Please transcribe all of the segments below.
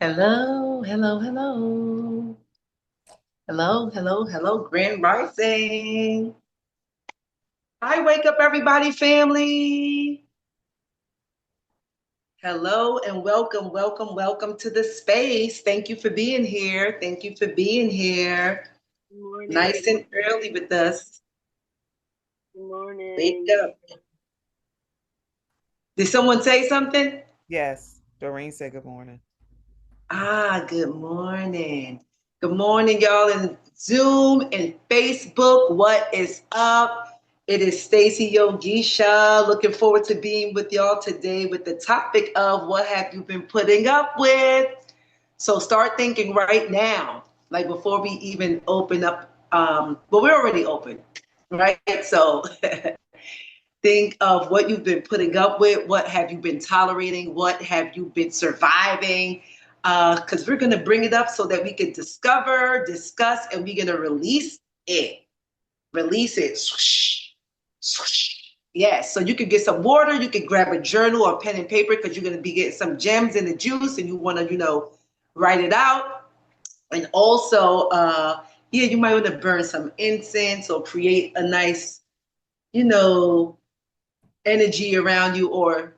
Hello, hello, hello. Hello, hello, hello, Grand Rising. Hi, wake up, everybody, family. Hello and welcome, welcome, welcome to the space. Thank you for being here. Thank you for being here. Good morning. Nice and early with us. Good Wake morning. up. Did someone say something? Yes, Doreen said good morning. Good morning. Good morning, y'all, in Zoom and Facebook. What is up? It is Stacy Yogisha. Looking forward to being with y'all today with the topic of what have you been putting up with? So start thinking right now, like before we even open up. Well, we're already open, right? So think of what you've been putting up with, what have you been tolerating, what have you been surviving, because we're going to bring it up so that we can discover, discuss, and we're going to release it. Release it. Swoosh, swoosh. Yes, so you can get some water, you can grab a journal or pen and paper because you're going to be getting some gems in the juice and you want to, write it out. And also, yeah, you might want to burn some incense or create a nice, you know, energy around you or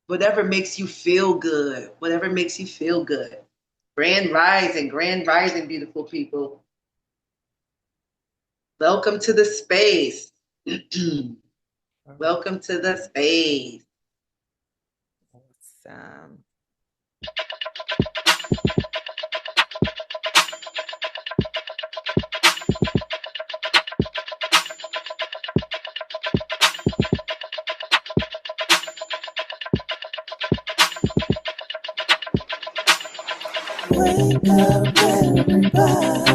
whatever makes you feel good. Whatever makes you feel good. Grand rising, beautiful people. Welcome to the space. Welcome to the space. Awesome. Wake up, everybody.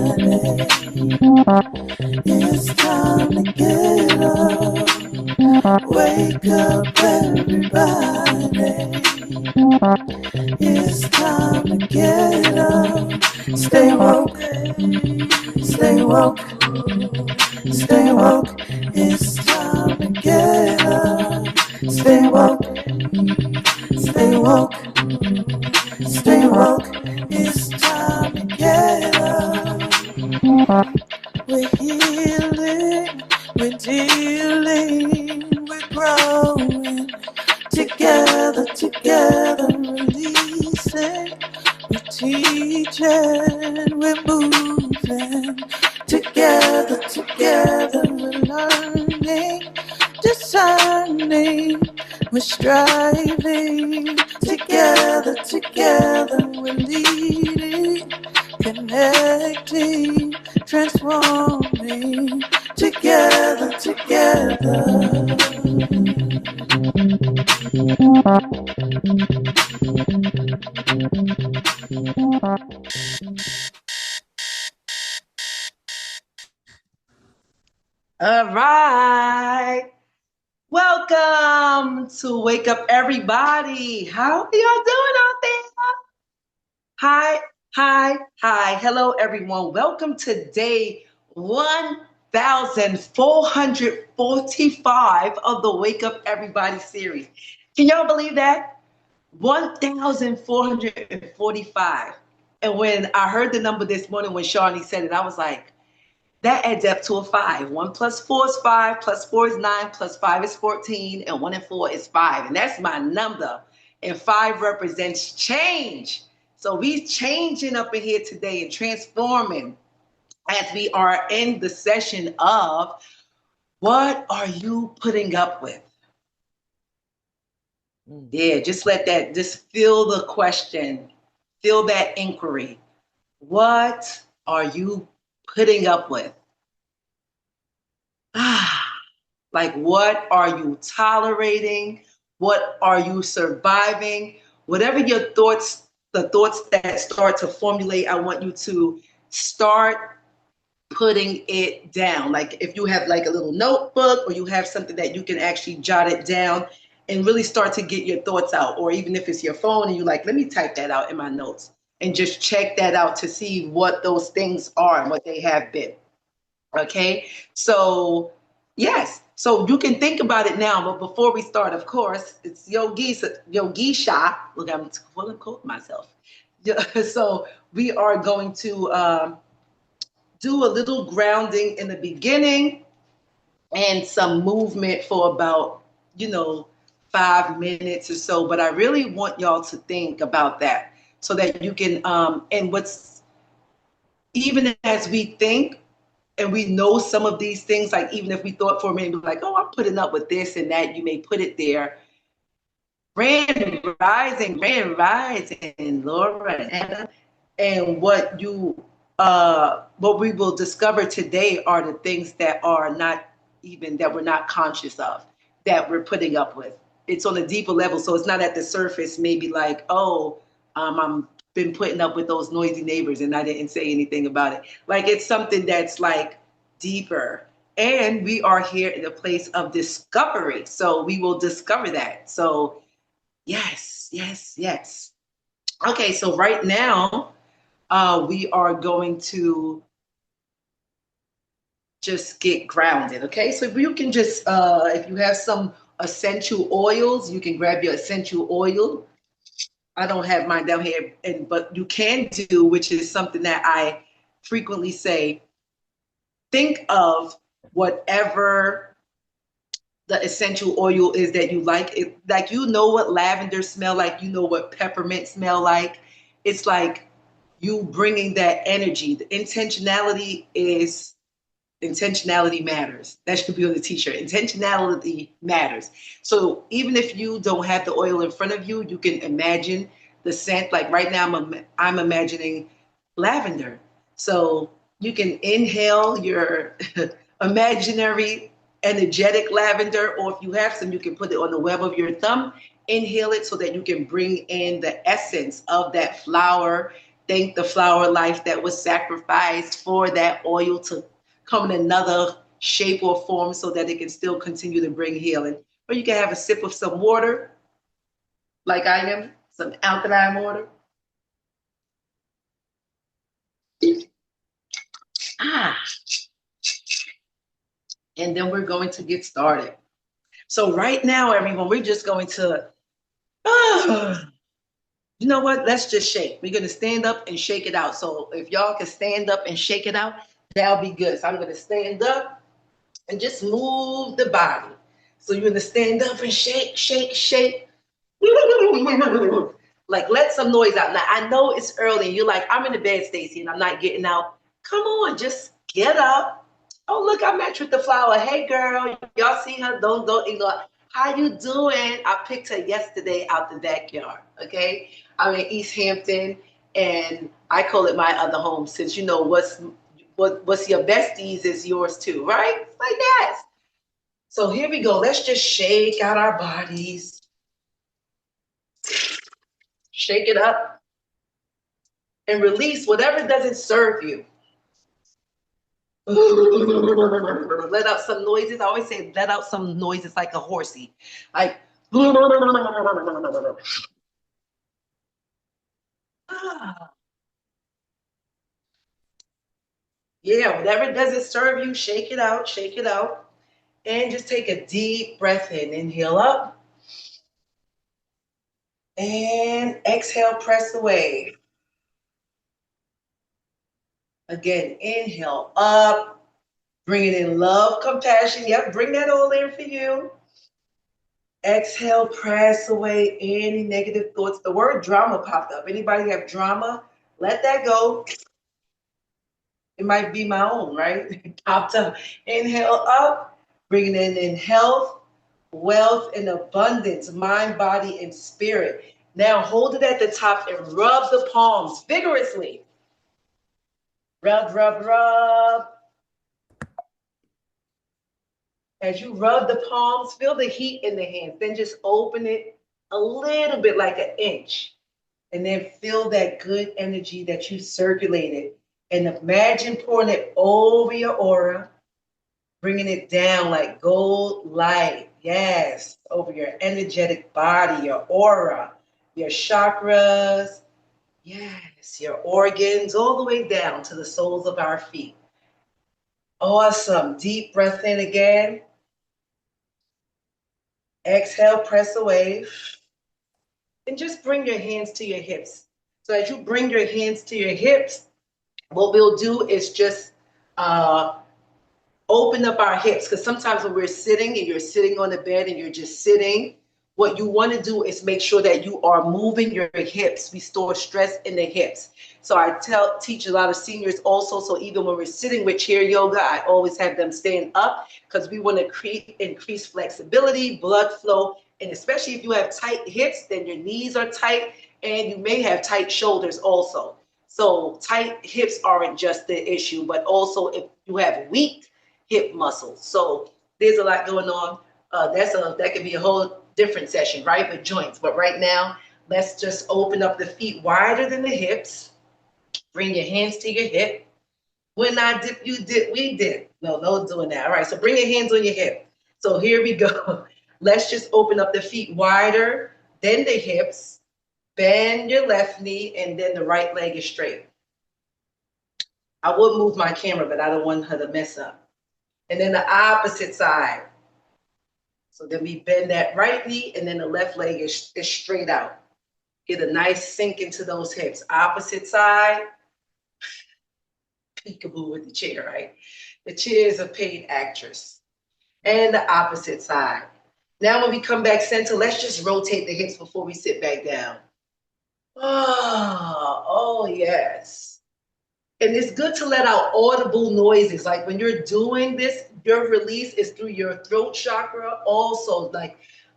It's time to get up. Wake up, everybody. It's time to get up. Stay woke, stay woke, stay woke. It's time to get up. Stay woke, stay woke, stay woke. It's time to get up. We're healing, we're dealing, we're growing. Together, together, releasing. We're teaching, we're moving. Together, together, we're learning, discerning. We're striving. Together, together, we're leading, connecting, transforming. Together, together. All right. Welcome to Wake Up Everybody. How are y'all doing out there? Hi, hi, hi. Hello, everyone. Welcome to day 1445 of the Wake Up Everybody series. Can y'all believe that? 1445. And when I heard the number this morning when Shawnee said it, I was like, that adds up to a five. 1 plus 4 is 5, plus 4 is 9, plus 5 is 14, and 1 and 4 is 5. And that's my number. And 5 represents change. So we changing up in here today and transforming as we are in the session of what are you putting up with? Yeah, just feel the question, feel that inquiry. What are you putting up with? Like, what are you tolerating? What are you surviving? Whatever your thoughts, the thoughts that start to formulate, I want you to start putting it down. Like if you have like a little notebook or you have something that you can actually jot it down and really start to get your thoughts out. Or even if it's your phone and you're like, let me type that out in my notes and just check that out to see what those things are and what they have been. Okay, so yes, so you can think about it now, but before we start, of course, it's Yogisha. Look, I'm full of quote myself. Yeah, so we are going to do a little grounding in the beginning and some movement for about, 5 minutes or so. But I really want y'all to think about that so that you can, and what's, even as we think and we know some of these things, like even if we thought for a minute, like, oh, I'm putting up with this and that, you may put it there. Grand rising, Laura and Anna. And what we will discover today are the things that are not even, that we're not conscious of, that we're putting up with. It's on a deeper level. So it's not at the surface, maybe like, oh, I'm been putting up with those noisy neighbors and I didn't say anything about it. Like it's something that's like deeper. And we are here in a place of discovery. So we will discover that. So yes, yes, yes. Okay, so right now, we are going to just get grounded. Okay, so if you can just, if you have some essential oils, you can grab your essential oil. I don't have mine down here, but you can do, which is something that I frequently say. Think of whatever the essential oil is that you like. It, like what lavender smell like, what peppermint smell like. It's like you bringing that energy. The intentionality matters. That should be on the t-shirt. Intentionality matters. So even if you don't have the oil in front of you, you can imagine the scent. Like right now, I'm imagining lavender. So you can inhale your imaginary energetic lavender, or if you have some, you can put it on the web of your thumb. Inhale it so that you can bring in the essence of that flower. Thank the flower life that was sacrificed for that oil to come in another shape or form so that it can still continue to bring healing. Or you can have a sip of some water, like I am, some alkaline water. Ah, and then we're going to get started. So right now, everyone, we're just going to, you know what? Let's just shake. We're going to stand up and shake it out. So if y'all can stand up and shake it out, that'll be good. So I'm going to stand up and just move the body. So you're going to stand up and shake, shake, shake. Like let some noise out. Now I know it's early and you're like, I'm in the bed, Stacy, and I'm not getting out. Come on, just get up. Oh, look, I matched with the flower. Hey girl, y'all see her? Don't ignore. How you doing? I picked her yesterday out the backyard. Okay. I'm in East Hampton and I call it my other home since what's your besties is yours too, right? Like that. So here we go. Let's just shake out our bodies. Shake it up and release whatever doesn't serve you. Let out some noises. I always say let out some noises like a horsey. Like yeah, whatever doesn't serve you, shake it out. And just take a deep breath in. Inhale up. And exhale, press away. Again, inhale up. Bringing in love, compassion. Yep, bring that all in for you. Exhale, press away any negative thoughts. The word drama popped up. Anybody have drama? Let that go. It might be my own, right? Popped up. Inhale up, bringing in health, wealth, and abundance, mind, body, and spirit. Now hold it at the top and rub the palms vigorously. Rub, rub, rub. As you rub the palms, feel the heat in the hands. Then just open it a little bit, like an inch. And then feel that good energy that you circulated. And imagine pouring it over your aura, bringing it down like gold light. Yes, over your energetic body, your aura, your chakras. Yes, your organs, all the way down to the soles of our feet. Awesome. Deep breath in again. Exhale, press away. And just bring your hands to your hips. So as you bring your hands to your hips, what we'll do is just open up our hips, because sometimes when we're sitting and you're sitting on the bed and you're just sitting, what you want to do is make sure that you are moving your hips. We store stress in the hips. So I teach a lot of seniors also. So even when we're sitting with chair yoga, I always have them stand up, because we want to increase flexibility, blood flow, and especially if you have tight hips, then your knees are tight and you may have tight shoulders also. So tight hips aren't just the issue, but also if you have weak hip muscles. So there's a lot going on. That could be a whole different session, right? With joints. But right now, let's just open up the feet wider than the hips. Bring your hands to your hip. When I dip, you dip, we dip. No doing that. All right, so bring your hands on your hip. So here we go. Let's just open up the feet wider than the hips. Bend your left knee, and then the right leg is straight. I would move my camera, but I don't want her to mess up. And then the opposite side. So then we bend that right knee, and then the left leg is straight out. Get a nice sink into those hips. Opposite side. Peekaboo with the chair, right? The chair is a paid actress. And the opposite side. Now when we come back center, let's just rotate the hips before we sit back down. Oh yes. And it's good to let out audible noises. Like when you're doing this, your release is through your throat chakra also. Like,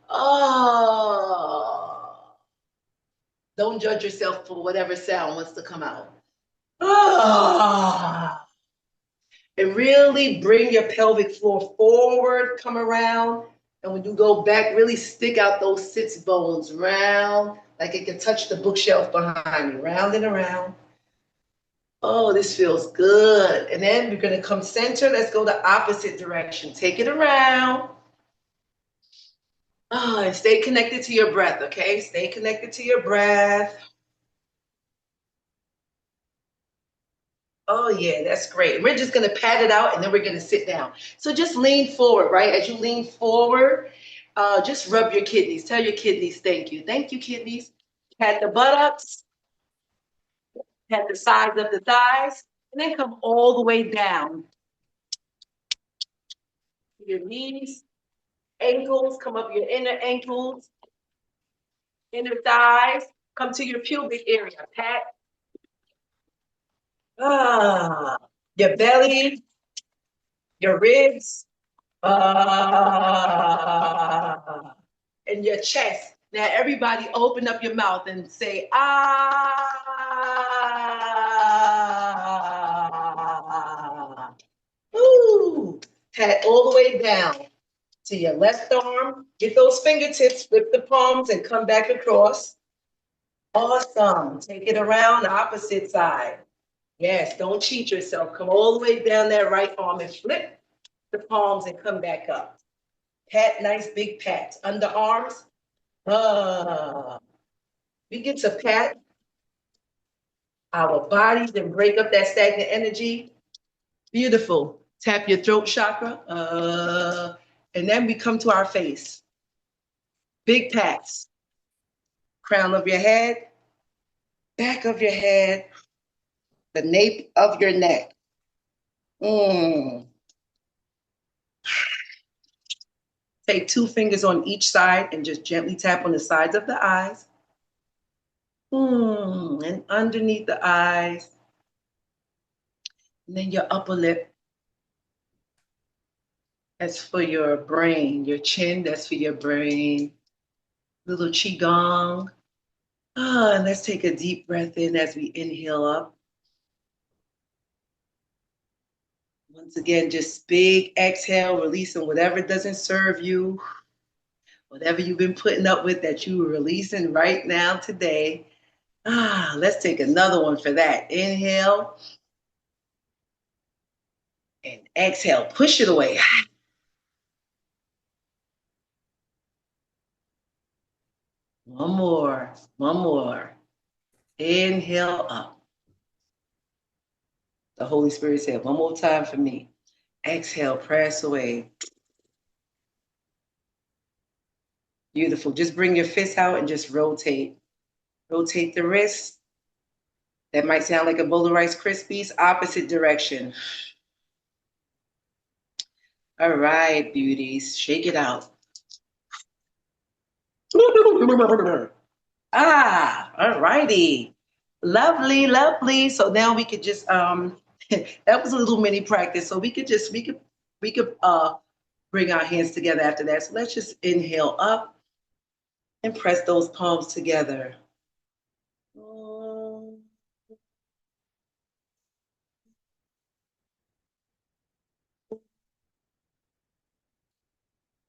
oh. Don't judge yourself for whatever sound wants to come out. Ah. And really bring your pelvic floor forward, come around. And when you go back, really stick out those sits bones round, like it can touch the bookshelf behind you, round and around. Oh, this feels good. And then we're going to come center. Let's go the opposite direction. Take it around. Oh, and stay connected to your breath, okay? Stay connected to your breath. Oh, yeah, that's great. We're just going to pat it out, and then we're going to sit down. So just lean forward, right? As you lean forward, just rub your kidneys. Tell your kidneys thank you. Thank you, kidneys. Pat the buttocks. Pat the sides of the thighs. And then come all the way down. Your knees, ankles, come up your inner ankles, inner thighs. Come to your pubic area. Pat. Your belly, your ribs, and your chest. Now, everybody open up your mouth and say, ah. Ooh. Pat all the way down to your left arm. Get those fingertips, flip the palms, and come back across. Awesome. Take it around the opposite side. Yes, don't cheat yourself. Come all the way down that right arm and flip the palms and come back up. Pat, nice big pats. Underarms. We get to pat our bodies and break up that stagnant energy. Beautiful. Tap your throat chakra. And then we come to our face. Big pats. Crown of your head, back of your head, the nape of your neck. Take 2 fingers on each side and just gently tap on the sides of the eyes. And underneath the eyes. And then your upper lip. That's for your brain. Your chin, that's for your brain. Little qigong. And let's take a deep breath in as we inhale up. Once again, just big exhale, releasing whatever doesn't serve you, whatever you've been putting up with that you are releasing right now today. Let's take another one for that. Inhale and exhale. Push it away. One more. Inhale up. The Holy Spirit said, one more time for me. Exhale, press away. Beautiful. Just bring your fists out and just rotate. Rotate the wrists. That might sound like a bowl of Rice Krispies, opposite direction. All right, beauties, shake it out. All righty. Lovely, lovely. So now we could just that was a little mini practice. So we could bring our hands together after that. So let's just inhale up and press those palms together.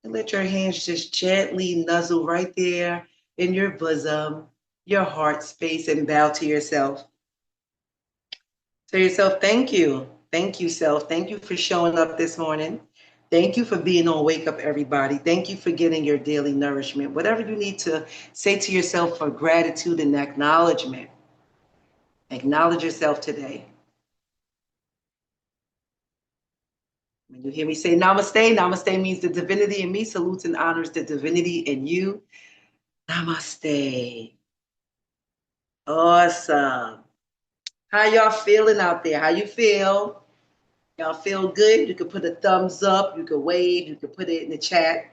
And let your hands just gently nuzzle right there in your bosom, your heart space, and bow to yourself. Tell yourself, thank you. Thank you, self. Thank you for showing up this morning. Thank you for being on Wake Up Everybody. Thank you for getting your daily nourishment. Whatever you need to say to yourself for gratitude and acknowledgement. Acknowledge yourself today. When you hear me say namaste, namaste means the divinity in me salutes and honors the divinity in you. Namaste. Awesome. How y'all feeling out there? How you feel? Y'all feel good? You can put a thumbs up, you can wave, you can put it in the chat.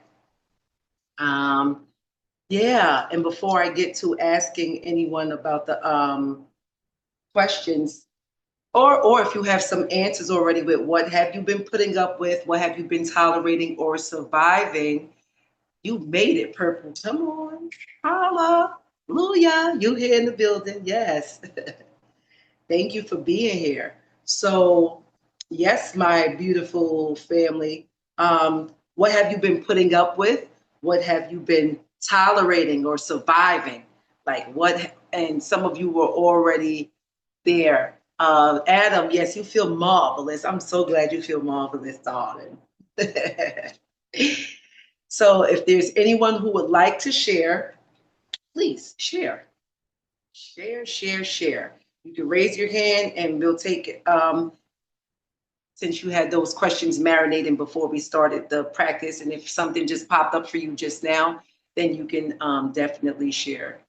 Yeah, and before I get to asking anyone about the questions, or if you have some answers already with what have you been putting up with, what have you been tolerating or surviving, you made it, Purple. Come on, hallelujah, you here in the building, yes. Thank you for being here. So, yes, my beautiful family, what have you been putting up with? What have you been tolerating or surviving? Like what? And some of you were already there. Adam, yes, you feel marvelous. I'm so glad you feel marvelous, darling. So, if there's anyone who would like to share, please share. Share, share, share. You can raise your hand and we'll take it. Since you had those questions marinating before we started the practice, and if something just popped up for you just now, then you can definitely share.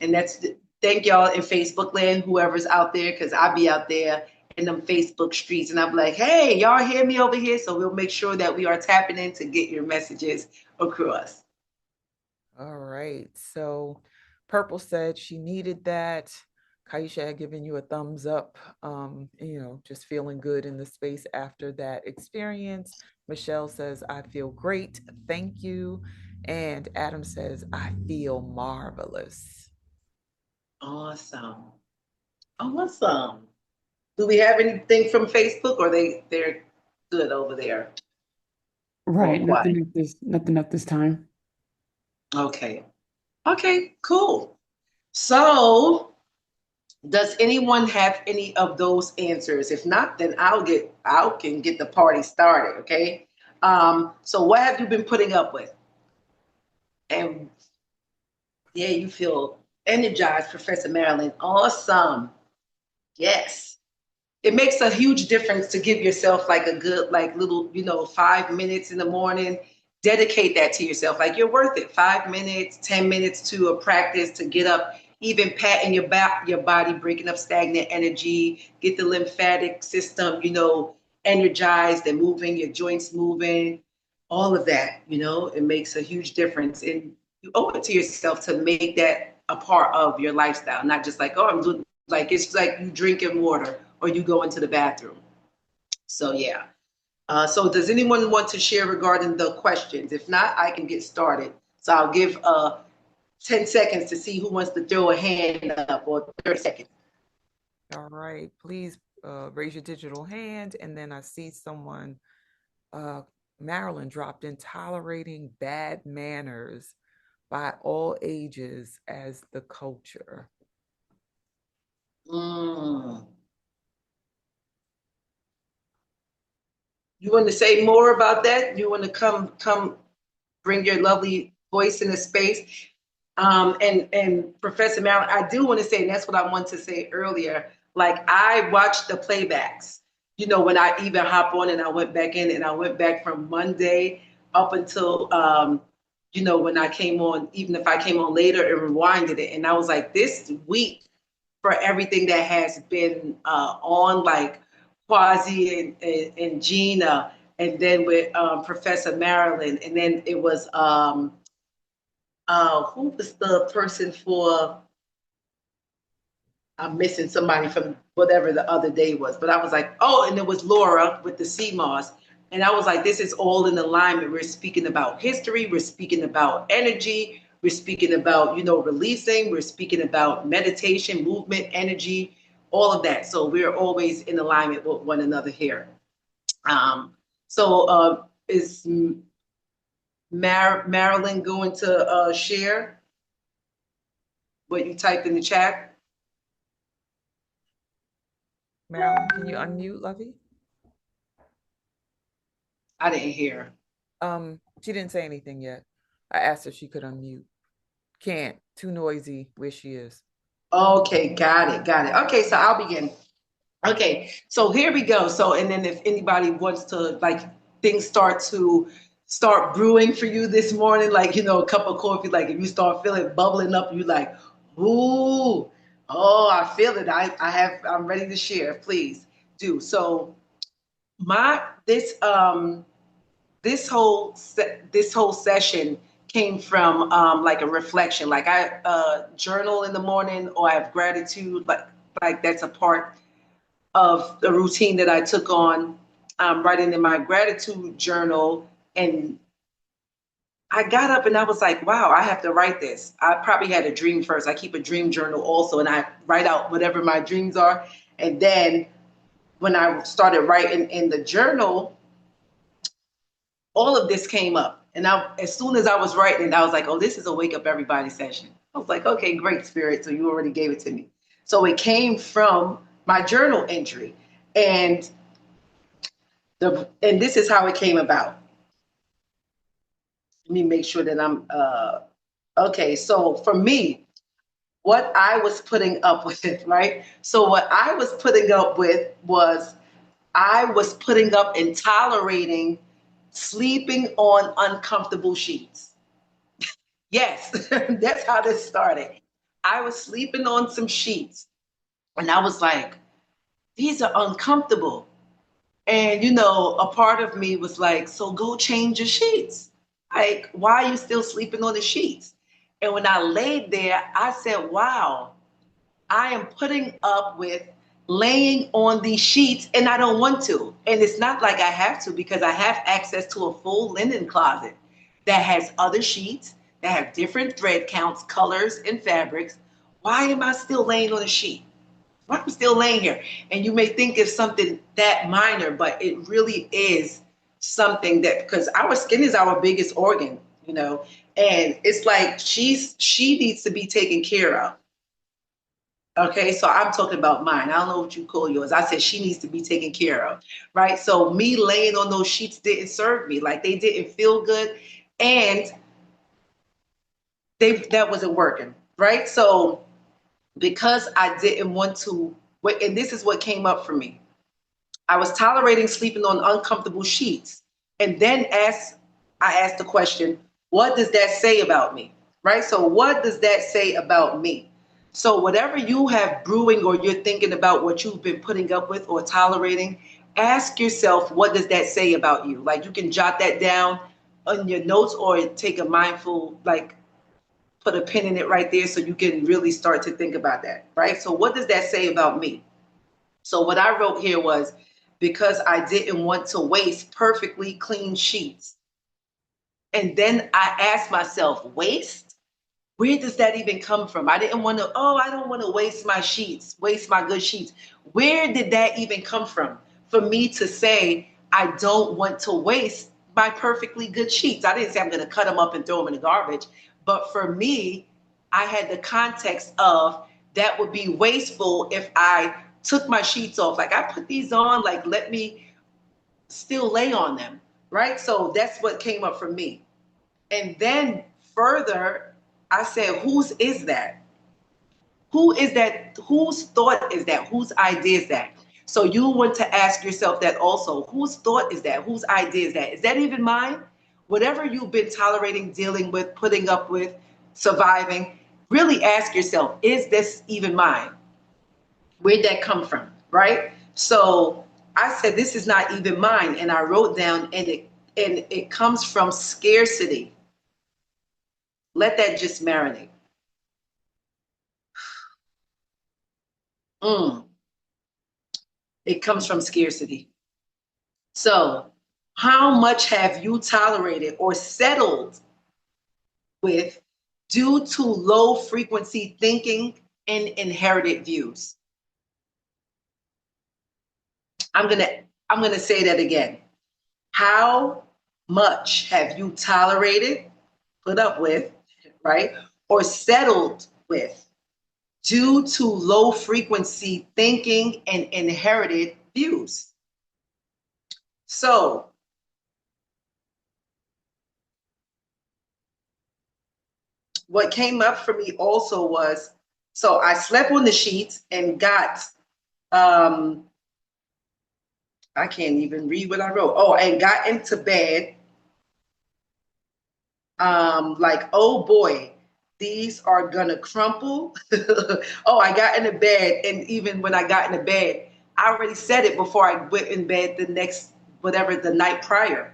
And thank y'all in Facebook land, whoever's out there, because I'll be out there in them Facebook streets and I'm like, hey, y'all hear me over here? So we'll make sure that we are tapping in to get your messages across. All right. So Purple said she needed that. Kaisha had given you a thumbs up, just feeling good in the space after that experience. Michelle says, I feel great. Thank you. And Adam says, I feel marvelous. Awesome. Awesome. Do we have anything from Facebook or they're good over there? Right. Nothing at this time. Okay. Okay, cool. So does anyone have any of those answers? If not, then I can get the party started, okay? So what have you been putting up with? And yeah, you feel energized, Professor Marilyn. Awesome. Yes. It makes a huge difference to give yourself like a good, like little, 5 minutes in the morning. Dedicate that to yourself. Like you're worth it. 5 minutes, 10 minutes to a practice to get up, even patting your body, breaking up stagnant energy, get the lymphatic system, energized and moving, your joints moving, all of that, it makes a huge difference. And you owe it to yourself to make that a part of your lifestyle, not just like, oh, I'm doing, like, it's like you drinking water or you go into the bathroom. So yeah. So does anyone want to share regarding the questions? If not, I can get started. So I'll give 10 seconds to see who wants to throw a hand up, or 30 seconds. All right. Please raise your digital hand. And then I see someone, Marilyn dropped in, tolerating bad manners by all ages as the culture. You want to say more about that? You want to come bring your lovely voice in the space? And Professor Marilyn, I do want to say, and that's what I wanted to say earlier, like I watched the playbacks, when I even hop on and I went back in, and I went back from Monday up until, when I came on, even if I came on later and rewinded it. And I was like, this week for everything that has been on, like Quasi and Gina, and then with Professor Marilyn, and then it was who was the person for? I'm missing somebody from whatever the other day was, but I was like, oh, and it was Laura with the CMOS. And I was like, this is all in alignment. We're speaking about history, we're speaking about energy, we're speaking about, releasing, we're speaking about meditation, movement, energy, all of that. So we're always in alignment with one another here. Is Marilyn going to share what you typed in the chat? Marilyn, can you unmute, Lovey? I didn't hear. She didn't say anything yet. I asked if she could unmute. Can't. Too noisy where she is. Okay, got it. Okay, so I'll begin. Okay, so here we go. So, and then if anybody wants to, like, things start brewing for you this morning, like, a cup of coffee, like if you start feeling bubbling up, you like, ooh, oh, I feel it. I'm ready to share. Please do. So this whole session came from like a reflection. Like I journal in the morning, or I have gratitude. Like that's a part of the routine that I took on, writing in my gratitude journal. And I got up and I was like, wow, I have to write this. I probably had a dream first. I keep a dream journal also, and I write out whatever my dreams are. And then when I started writing in the journal, all of this came up. And as soon as I was writing it, I was like, oh, this is a wake up everybody session. I was like, okay, great, Spirit. So you already gave it to me. So it came from my journal entry. And this is how it came about. Let me make sure that I'm okay. So for me, what I was putting up with, right? So what I was putting up with was I was putting up and tolerating sleeping on uncomfortable sheets. Yes, that's how this started. I was sleeping on some sheets and I was like, these are uncomfortable. And, a part of me was like, so go change your sheets. Like, why are you still sleeping on the sheets? And when I laid there, I said, wow, I am putting up with laying on these sheets and I don't want to. And it's not like I have to, because I have access to a full linen closet that has other sheets that have different thread counts, colors, and fabrics. Why am I still laying on a sheet? Why am I still laying here? And you may think it's something that minor, but it really is something that, because our skin is our biggest organ, and it's like she needs to be taken care of. Okay, so I'm talking about mine. I don't know what you call yours. I said she needs to be taken care of, right? So me laying on those sheets didn't serve me. Like, they didn't feel good, and that wasn't working, right? So because I didn't want to, and this is what came up for me. I was tolerating sleeping on uncomfortable sheets, and then I asked the question, what does that say about me, right? So what does that say about me? So whatever you have brewing, or you're thinking about what you've been putting up with or tolerating, ask yourself, what does that say about you? Like, you can jot that down on your notes, or take a mindful, like, put a pin in it right there so you can really start to think about that, right? So what does that say about me? So what I wrote here was, because I didn't want to waste perfectly clean sheets. And then I asked myself, waste? Where does that even come from? I don't want to waste my sheets, waste my good sheets. Where did that even come from? For me to say, I don't want to waste my perfectly good sheets. I didn't say I'm going to cut them up and throw them in the garbage. But for me, I had the context of that would be wasteful if I took my sheets off. Like, I put these on, like, let me still lay on them, right? So that's what came up for me. And then further, I said, whose is that? Who is that? Whose thought is that? Whose idea is that? So you want to ask yourself that also. Whose thought is that? Whose idea is that? Is that even mine? Whatever you've been tolerating, dealing with, putting up with, surviving, really ask yourself, is this even mine? Where'd that come from, right? So I said, this is not even mine. And I wrote down, and it comes from scarcity. Let that just marinate. It comes from scarcity. So how much have you tolerated or settled with due to low frequency thinking and inherited views? I'm gonna say that again. How much have you tolerated, put up with, right, or settled with due to low frequency thinking and inherited views? So what came up for me also was, so I slept on the sheets and got I can't even read what I wrote. Oh, and got into bed like, oh boy, these are gonna crumple. Oh, I got into bed, and even when I got into bed, I already said it before I went in bed the next, whatever, the night prior.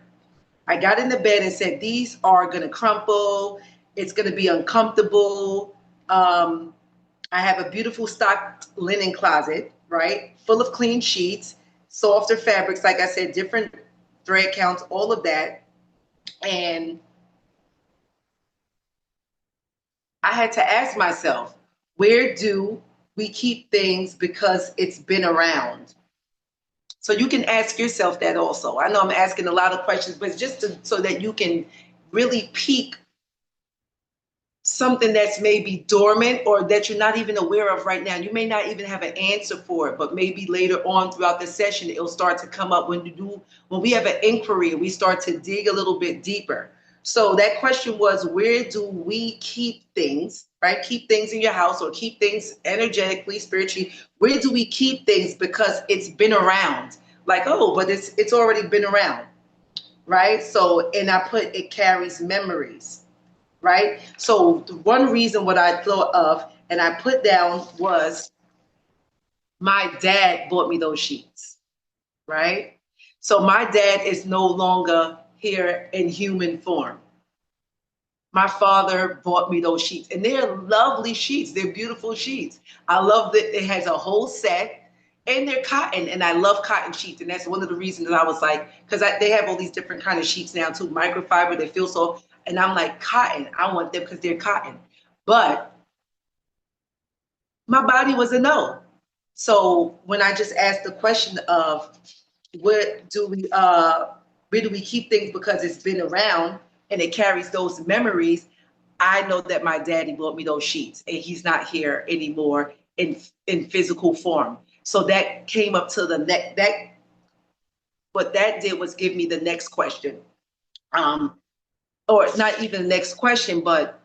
I got into bed and said, these are gonna crumple. It's gonna be uncomfortable. I have a beautiful stocked linen closet, right? Full of clean sheets, softer fabrics, like I said, different thread counts, all of that. And I had to ask myself, where do we keep things because it's been around? So you can ask yourself that also. I know I'm asking a lot of questions, but it's just so that you can really peek something that's maybe dormant or that you're not even aware of right now. You may not even have an answer for it, but maybe later on throughout the session, it'll start to come up when we have an inquiry, we start to dig a little bit deeper. So that question was, where do we keep things, right? Keep things in your house or keep things energetically, spiritually. Where do we keep things because it's been around? Like, oh, but it's already been around, right? So, and I put, it carries memories. Right? So one reason what I thought of and I put down was my dad bought me those sheets, right? So my dad is no longer here in human form. My father bought me those sheets, and they're lovely sheets. They're beautiful sheets. I love that it has a whole set, and they're cotton, and I love cotton sheets, and that's one of the reasons that I was like, because they have all these different kind of sheets now too, microfiber. They feel so, and I'm like, cotton. I want them because they're cotton, but my body was a no. So when I just asked the question of what do we where do we keep things because it's been around and it carries those memories, I know that my daddy bought me those sheets and he's not here anymore in physical form. So that came up to the next, that what that did was give me the next question. Or not even the next question, but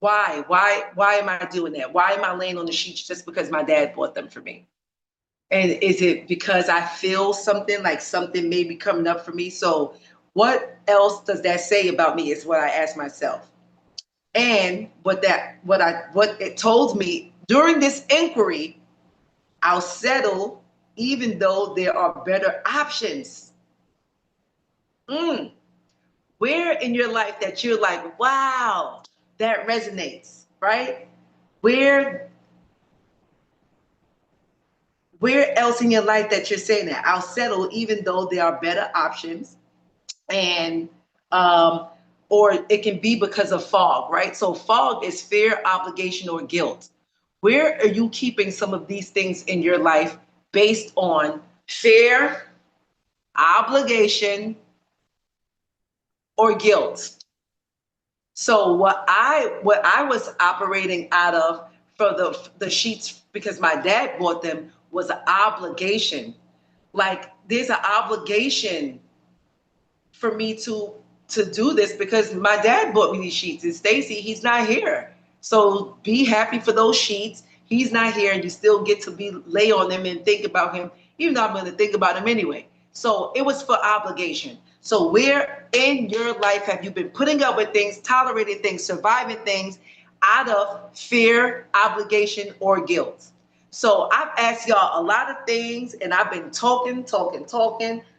why am I doing that? Why am I laying on the sheets just because my dad bought them for me? And is it because I feel something, like something may be coming up for me? So what else does that say about me is what I ask myself. And what it told me during this inquiry, I'll settle even though there are better options. Where in your life that you're like, wow, that resonates, right? Where else in your life that you're saying that I'll settle even though there are better options? And or it can be because of fog, right? So fog is fear, obligation, or guilt. Where are you keeping some of these things in your life based on fear, obligation, or guilt? So what I was operating out of for the sheets, because my dad bought them, was an obligation. Like there's an obligation for me to do this because my dad bought me these sheets, and Stacy, he's not here. So be happy for those sheets. He's not here, and you still get to lay on them and think about him, even though I'm going to think about him anyway. So it was for obligation. So where in your life have you been putting up with things, tolerating things, surviving things out of fear, obligation, or guilt. So I've asked y'all a lot of things, and I've been talking.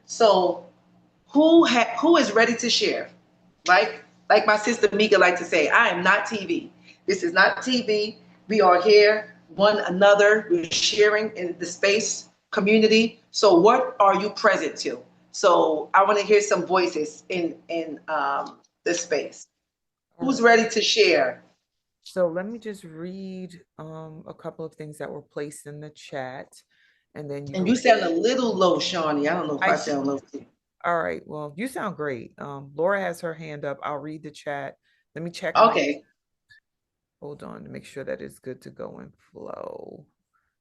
So who is ready to share? Like my sister Mika like to say, I am not TV. This is not TV. We are here, one another. We're sharing in the space community. So what are you present to? So I want to hear some voices in the space. Who's ready to share? So let me just read a couple of things that were placed in the chat, and then you. And you sound a little low, Shawnee. I don't know if I sound low too. All right. Well, you sound great. Laura has her hand up. I'll read the chat. Let me check. Okay. Hold on to make sure that it's good to go and flow.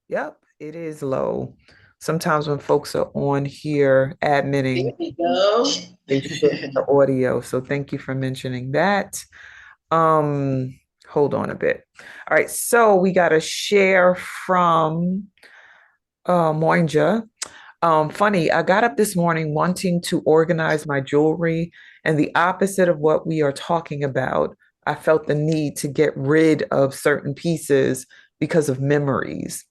Yep, it is low. Sometimes when folks are on here admitting, they fit the audio. So thank you for mentioning that. Hold on a bit. All right, so we got a share from Moinja. Funny, I got up this morning wanting to organize my jewelry, and the opposite of what we are talking about, I felt the need to get rid of certain pieces because of memories.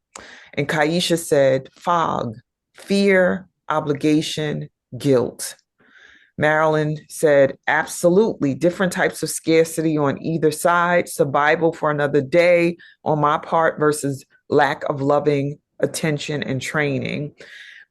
And Kaisha said, fog, fear, obligation, guilt. Marilyn said, absolutely, different types of scarcity on either side, survival for another day on my part versus lack of loving attention and training.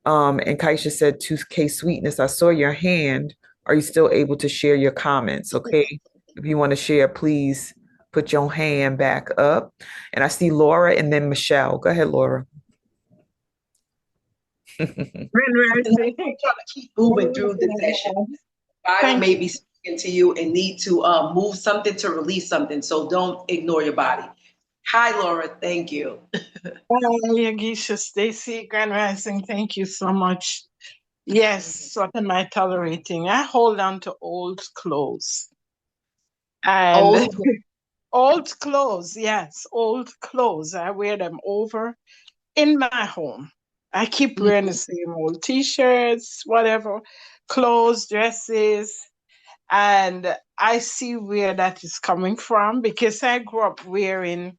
And Kaisha said, 2K Sweetness, I saw your hand. Are you still able to share your comments? Okay. If you want to share, please put your hand back up. And I see Laura and then Michelle. Go ahead, Laura. I'm trying to keep moving through the session. Body may be speaking to you and need to move something to release something. So don't ignore your body. Hi, Laura. Thank you. Yogisha, Stacy, Grand Rising, thank you so much. Yes, what am I tolerating? I hold on to old clothes. And old clothes, yes, old clothes. I wear them over in my home. I keep wearing the same old t-shirts, whatever, clothes, dresses. And I see where that is coming from because I grew up wearing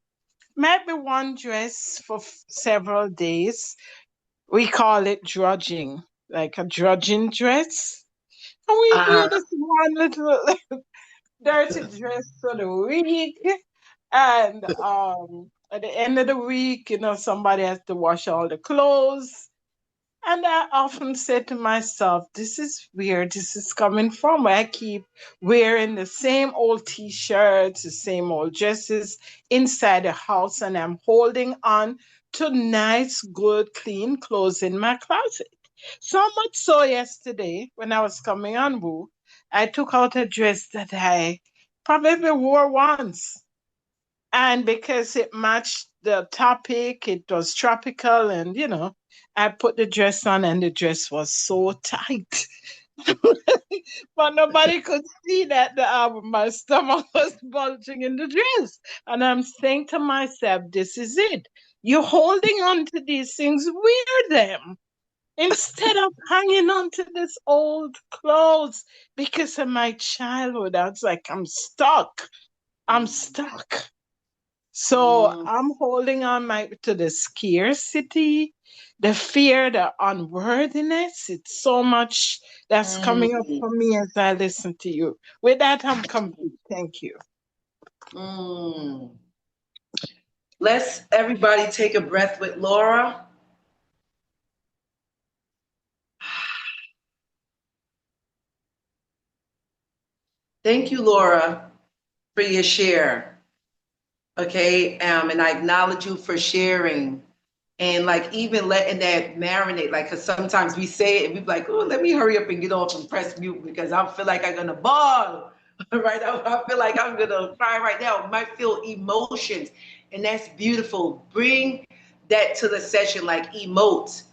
maybe one dress for several days. We call it drudging, like a drudging dress. And we wear this one little dirty dress for the week. And at the end of the week, somebody has to wash all the clothes. And I often say to myself, this is where this is coming from. I keep wearing the same old t-shirts, the same old dresses inside the house, and I'm holding on to nice, good, clean clothes in my closet. So much so yesterday, when I was coming on Woo, I took out a dress that I probably wore once. And because it matched the topic, it was tropical, and I put the dress on, and the dress was so tight. But nobody could see that my stomach was bulging in the dress. And I'm saying to myself, this is it. You're holding on to these things, wear them. Instead of hanging on to this old clothes because of my childhood. I was like, I'm stuck. So I'm holding on to the scarcity, the fear, the unworthiness. It's so much that's coming up for me as I listen to you. With that, I'm complete. Thank you. Let's everybody take a breath with Laura. Thank you, Laura, for your share. Okay, and I acknowledge you for sharing and like even letting that marinate. Like, cause sometimes we say it and we be like, oh, let me hurry up and get off and press mute because I feel like I'm gonna bawl, right? I feel like I'm gonna cry right now. I might feel emotions, and that's beautiful. Bring that to the session, like emote.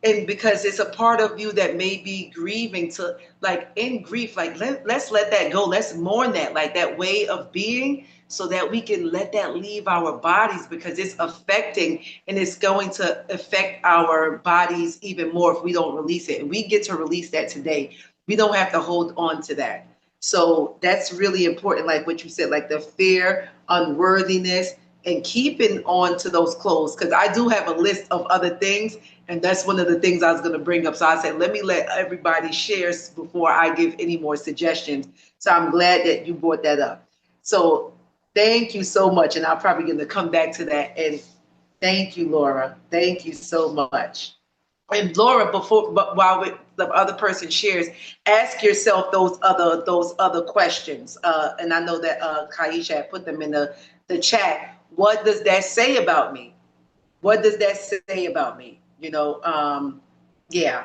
And because it's a part of you that may be grieving to like in grief, like let's let that go. Let's mourn that, like that way of being so that we can let that leave our bodies because it's affecting and it's going to affect our bodies even more if we don't release it. And we get to release that today. We don't have to hold on to that. So that's really important, like what you said, like the fear, unworthiness, and keeping on to those clothes. Because I do have a list of other things, and that's one of the things I was going to bring up. So I said, let me let everybody share before I give any more suggestions. So I'm glad that you brought that up. So thank you so much. And I'm probably going to come back to that. And thank you, Laura. Thank you so much. And Laura, but while the other person shares, ask yourself those other questions. And I know that Kaisha had put them in the chat. What does that say about me? What does that say about me? Yeah.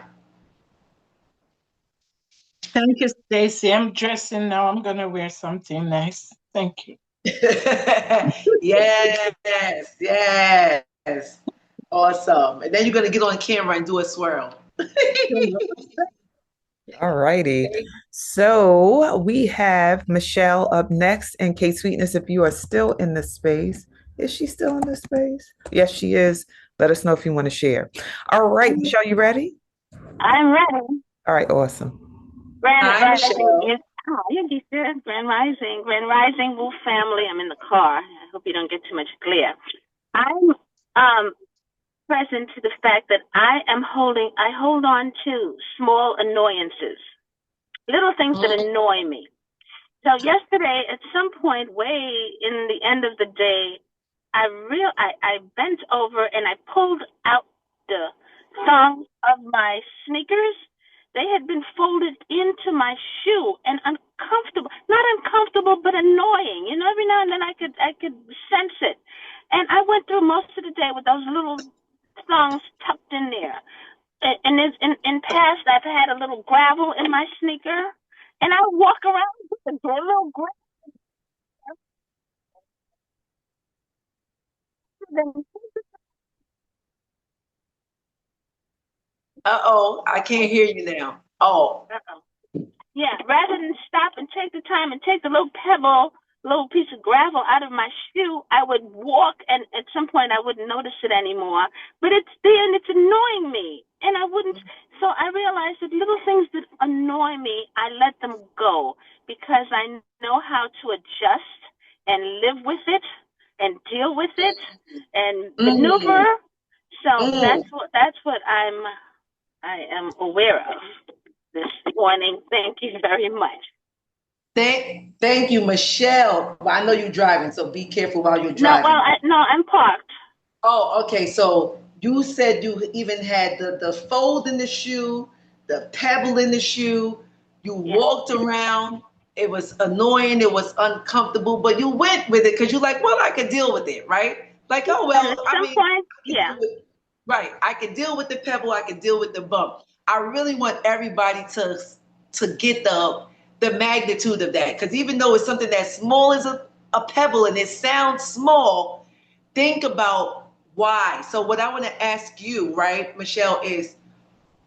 Thank you, Stacy. I'm dressing now. I'm gonna wear something nice. Thank you. Yes, yes. Awesome. And then you're gonna get on camera and do a swirl. All righty. So we have Michelle up next. And Kate Sweetness, if you are still in the space, is she still in the space? Yes, she is. Let us know if you want to share. All right, Michelle, you ready? I'm ready. All right, awesome. Grand Hi, Rising Michelle. is Yogisha, Grand Rising, Wolf family. I'm in the car. I hope you don't get too much glare. I'm present to the fact that I hold on to small annoyances, little things that annoy me. So yesterday, at some point, way in the end of the day, I bent over and I pulled out the thongs of my sneakers. They had been folded into my shoe and uncomfortable, not uncomfortable, but annoying. Every now and then I could sense it. And I went through most of the day with those little thongs tucked in there. And in past, I've had a little gravel in my sneaker, and I walk around with a little gravel. Uh-oh, I can't hear you now. Oh. Yeah, rather than stop and take the time and take the little pebble, little piece of gravel out of my shoe, I would walk, and at some point I wouldn't notice it anymore. But it's there and it's annoying me, and I wouldn't. So I realized that little things that annoy me, I let them go because I know how to adjust and live with it and deal with it and maneuver. So that's what I am aware of this morning. Thank you very much. Thank you, Michelle. Well, I know you're driving, so be careful while you're driving. I'm parked. Oh, okay. So you said you even had the fold in the shoe, the pebble in the shoe. You walked around. It was annoying. It was uncomfortable, but you went with it because you're like, well, I could deal with it, right? Like, oh well, At some point, right. I can deal with the pebble. I can deal with the bump. I really want everybody to get the magnitude of that, because even though it's something that's small as a pebble and it sounds small, think about why. So what I want to ask you, right, Michelle, is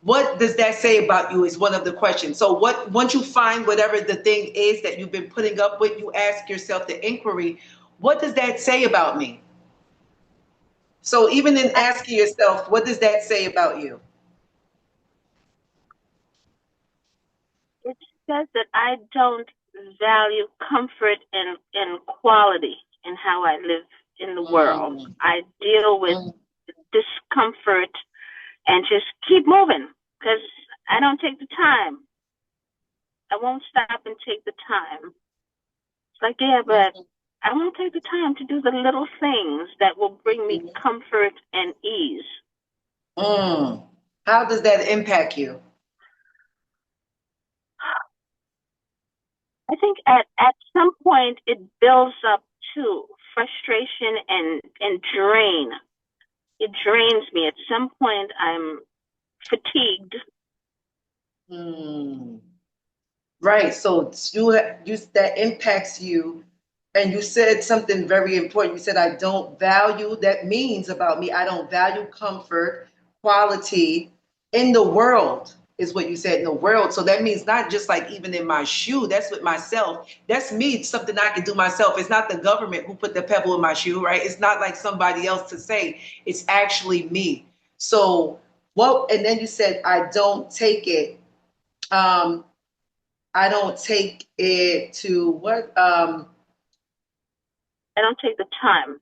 what does that say about you is one of the questions. So once you find whatever the thing is that you've been putting up with, you ask yourself the inquiry, what does that say about me? So even in asking yourself, what does that say about you? it says that I don't value comfort and quality in how I live in the world. I deal with discomfort and just keep moving because I don't take the time. I won't stop and take the time. It's like, yeah, but I won't take the time to do the little things that will bring me comfort and ease. How does that impact you? I think at some point it builds up to frustration and drain. It drains me. At some point I'm fatigued. Right. So you that impacts you. And you said something very important. You said, I don't value, that means about me, I don't value comfort, quality in the world, is what you said, in the world. So that means not just like even in my shoe, that's with myself. That's me, something I can do myself. It's not the government who put the pebble in my shoe, right? It's not like somebody else to say, it's actually me. So and then you said, I don't take it. I don't take it to what I don't take the time.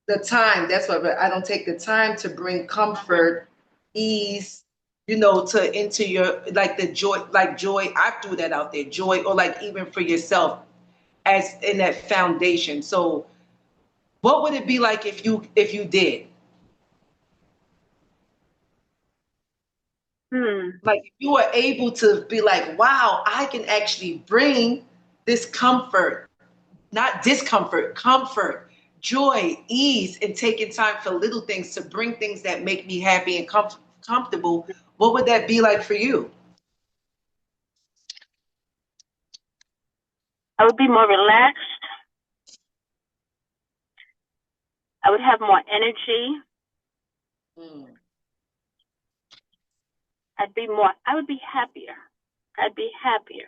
the time. That's what I don't take the time to bring comfort, ease, to into your like the joy, like joy. I threw that out there, joy, or like even for yourself as in that foundation. So, what would it be like if you did? Like if you were able to be like, wow, I can actually bring this comfort, not discomfort, comfort, joy, ease, and taking time for little things to bring things that make me happy and comfortable. What would that be like for you? I would be more relaxed. I would have more energy. Mm. I would be happier. I'd be happier.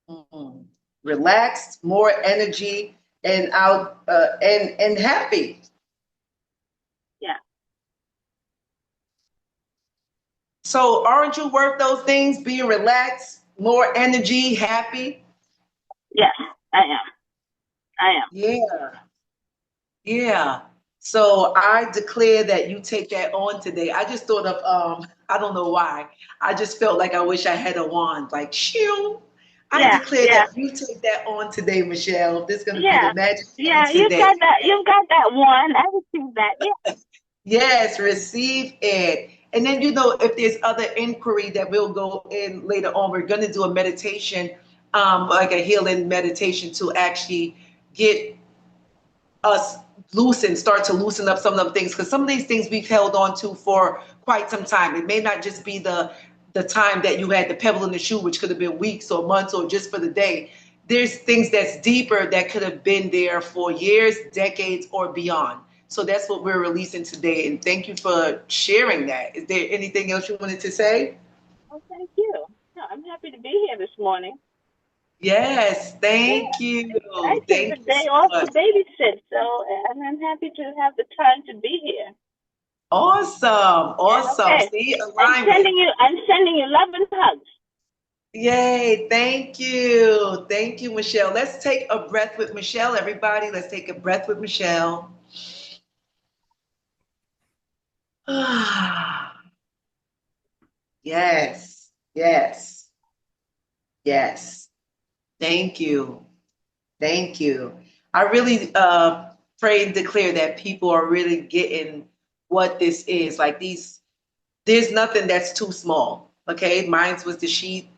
Mm. Relaxed, more energy, and out and happy. Yeah. So aren't you worth those things? Being relaxed, more energy, happy. Yes, I am. I am. Yeah. Yeah. So I declare that you take that on today. I just thought of I don't know why. I just felt like I wish I had a wand, like shoo. I Yeah, declare yeah, that you take that on today, Michelle. This is gonna be yeah, the magic yeah. hand today. You've got that one. I received that. Yeah, Yes, receive it. And then if there's other inquiry that we'll go in later on, we're gonna do a meditation, like a healing meditation to actually get us start to loosen up some of the things because some of these things we've held on to for quite some time. It may not just be the time that you had the pebble in the shoe, which could have been weeks or months or just for the day. There's things that's deeper that could have been there for years, decades, or beyond. So that's what we're releasing today. And thank you for sharing that. Is there anything else you wanted to say? well, thank you. No, I'm happy to be here this morning. Yes, thank Yeah, you. I took the Thank you day so off to much. babysit, so and I'm happy to have the time to be here. Awesome. Awesome. Okay, See, alignment. I'm sending you love and hugs. Yay, thank you. Thank you, Michelle. Let's take a breath with Michelle, everybody. Let's take a breath with Michelle. Yes, yes, yes. Thank you. Thank you. I really pray and declare that people are really getting what this is. Like there's nothing that's too small. Okay, mine was the sheet.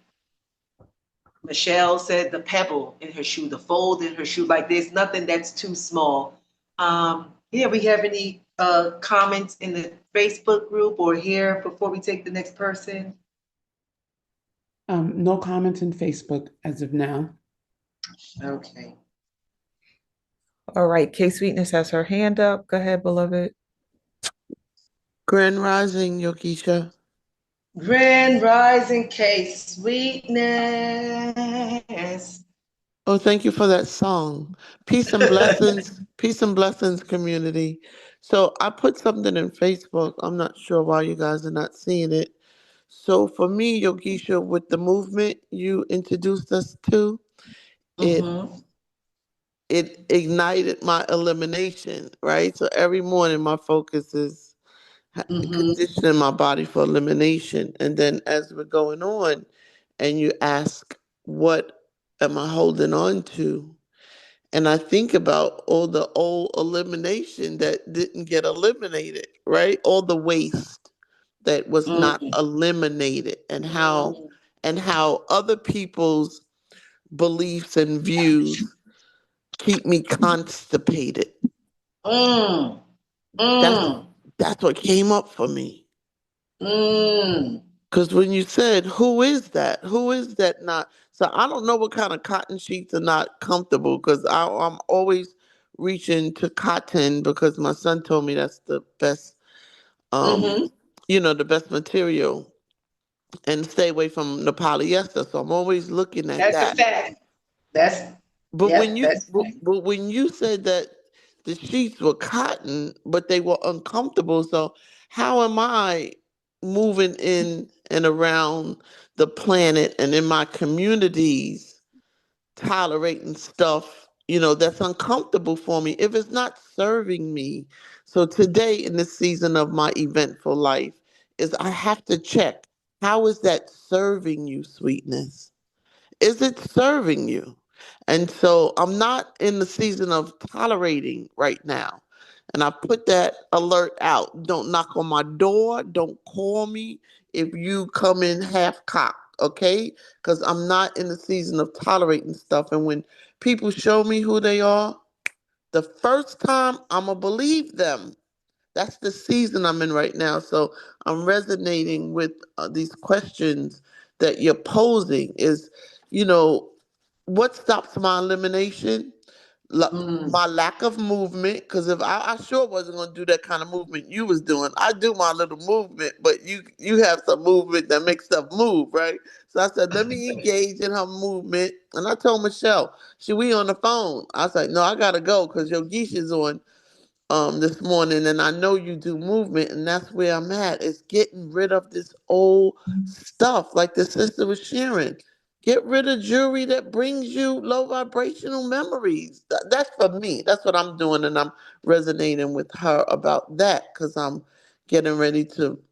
Michelle said the pebble in her shoe, the fold in her shoe. Like there's nothing that's too small. Yeah, we have any comments in the Facebook group or here before we take the next person? No comments in Facebook as of now. Okay. All right, K Sweetness has her hand up. Go ahead, beloved. Grand Rising, Yogisha. Grand Rising K Sweetness. Oh, thank you for that song. Peace and blessings, community. So I put something in Facebook. I'm not sure why you guys are not seeing it. So for me, Yogisha, with the movement you introduced us to, it Mm-hmm. it ignited my elimination, right? So every morning my focus is Mm-hmm. conditioning my body for elimination. And then as we're going on and you ask, what am I holding on to? And I think about all the old elimination that didn't get eliminated, right? All the waste that was not Mm-hmm. eliminated, and how other people's beliefs and views keep me constipated. Mm. That's Mm. that's what came up for me. Mm. Because when you said, who is that? Who is that not? So I don't know what kind of cotton sheets are not comfortable because I'm always reaching to cotton because my son told me that's the best, um, Mm-hmm. the best material and stay away from the polyester. So I'm always looking at That's a that. fact. That's But when Yep, you that's but, but when you said that the sheets were cotton, but they were uncomfortable, so how am I moving in and around the planet and in my communities, tolerating stuff, that's uncomfortable for me if it's not serving me. So today in this season of my eventful life is I have to check, how is that serving you, sweetness? Is it serving you? And so I'm not in the season of tolerating right now. And I put that alert out. Don't knock on my door. Don't call me if you come in half cocked, okay? Because I'm not in the season of tolerating stuff. And when people show me who they are, the first time I'm going to believe them. That's the season I'm in right now. So I'm resonating with these questions that you're posing is, you know, what stops my elimination? Mm. My lack of movement. Because if I sure wasn't going to do that kind of movement you was doing. I do my little movement, but you have some movement that makes stuff move, right? So I said, let me engage in her movement. And I told Michelle, should we on the phone? I was like, no, I got to go because Yogisha's on this morning, and I know you do movement, and that's where I'm at. Is getting rid of this old stuff, like the sister was sharing. Get rid of jewelry that brings you low vibrational memories. That's for me. That's what I'm doing, and I'm resonating with her about that because I'm getting ready to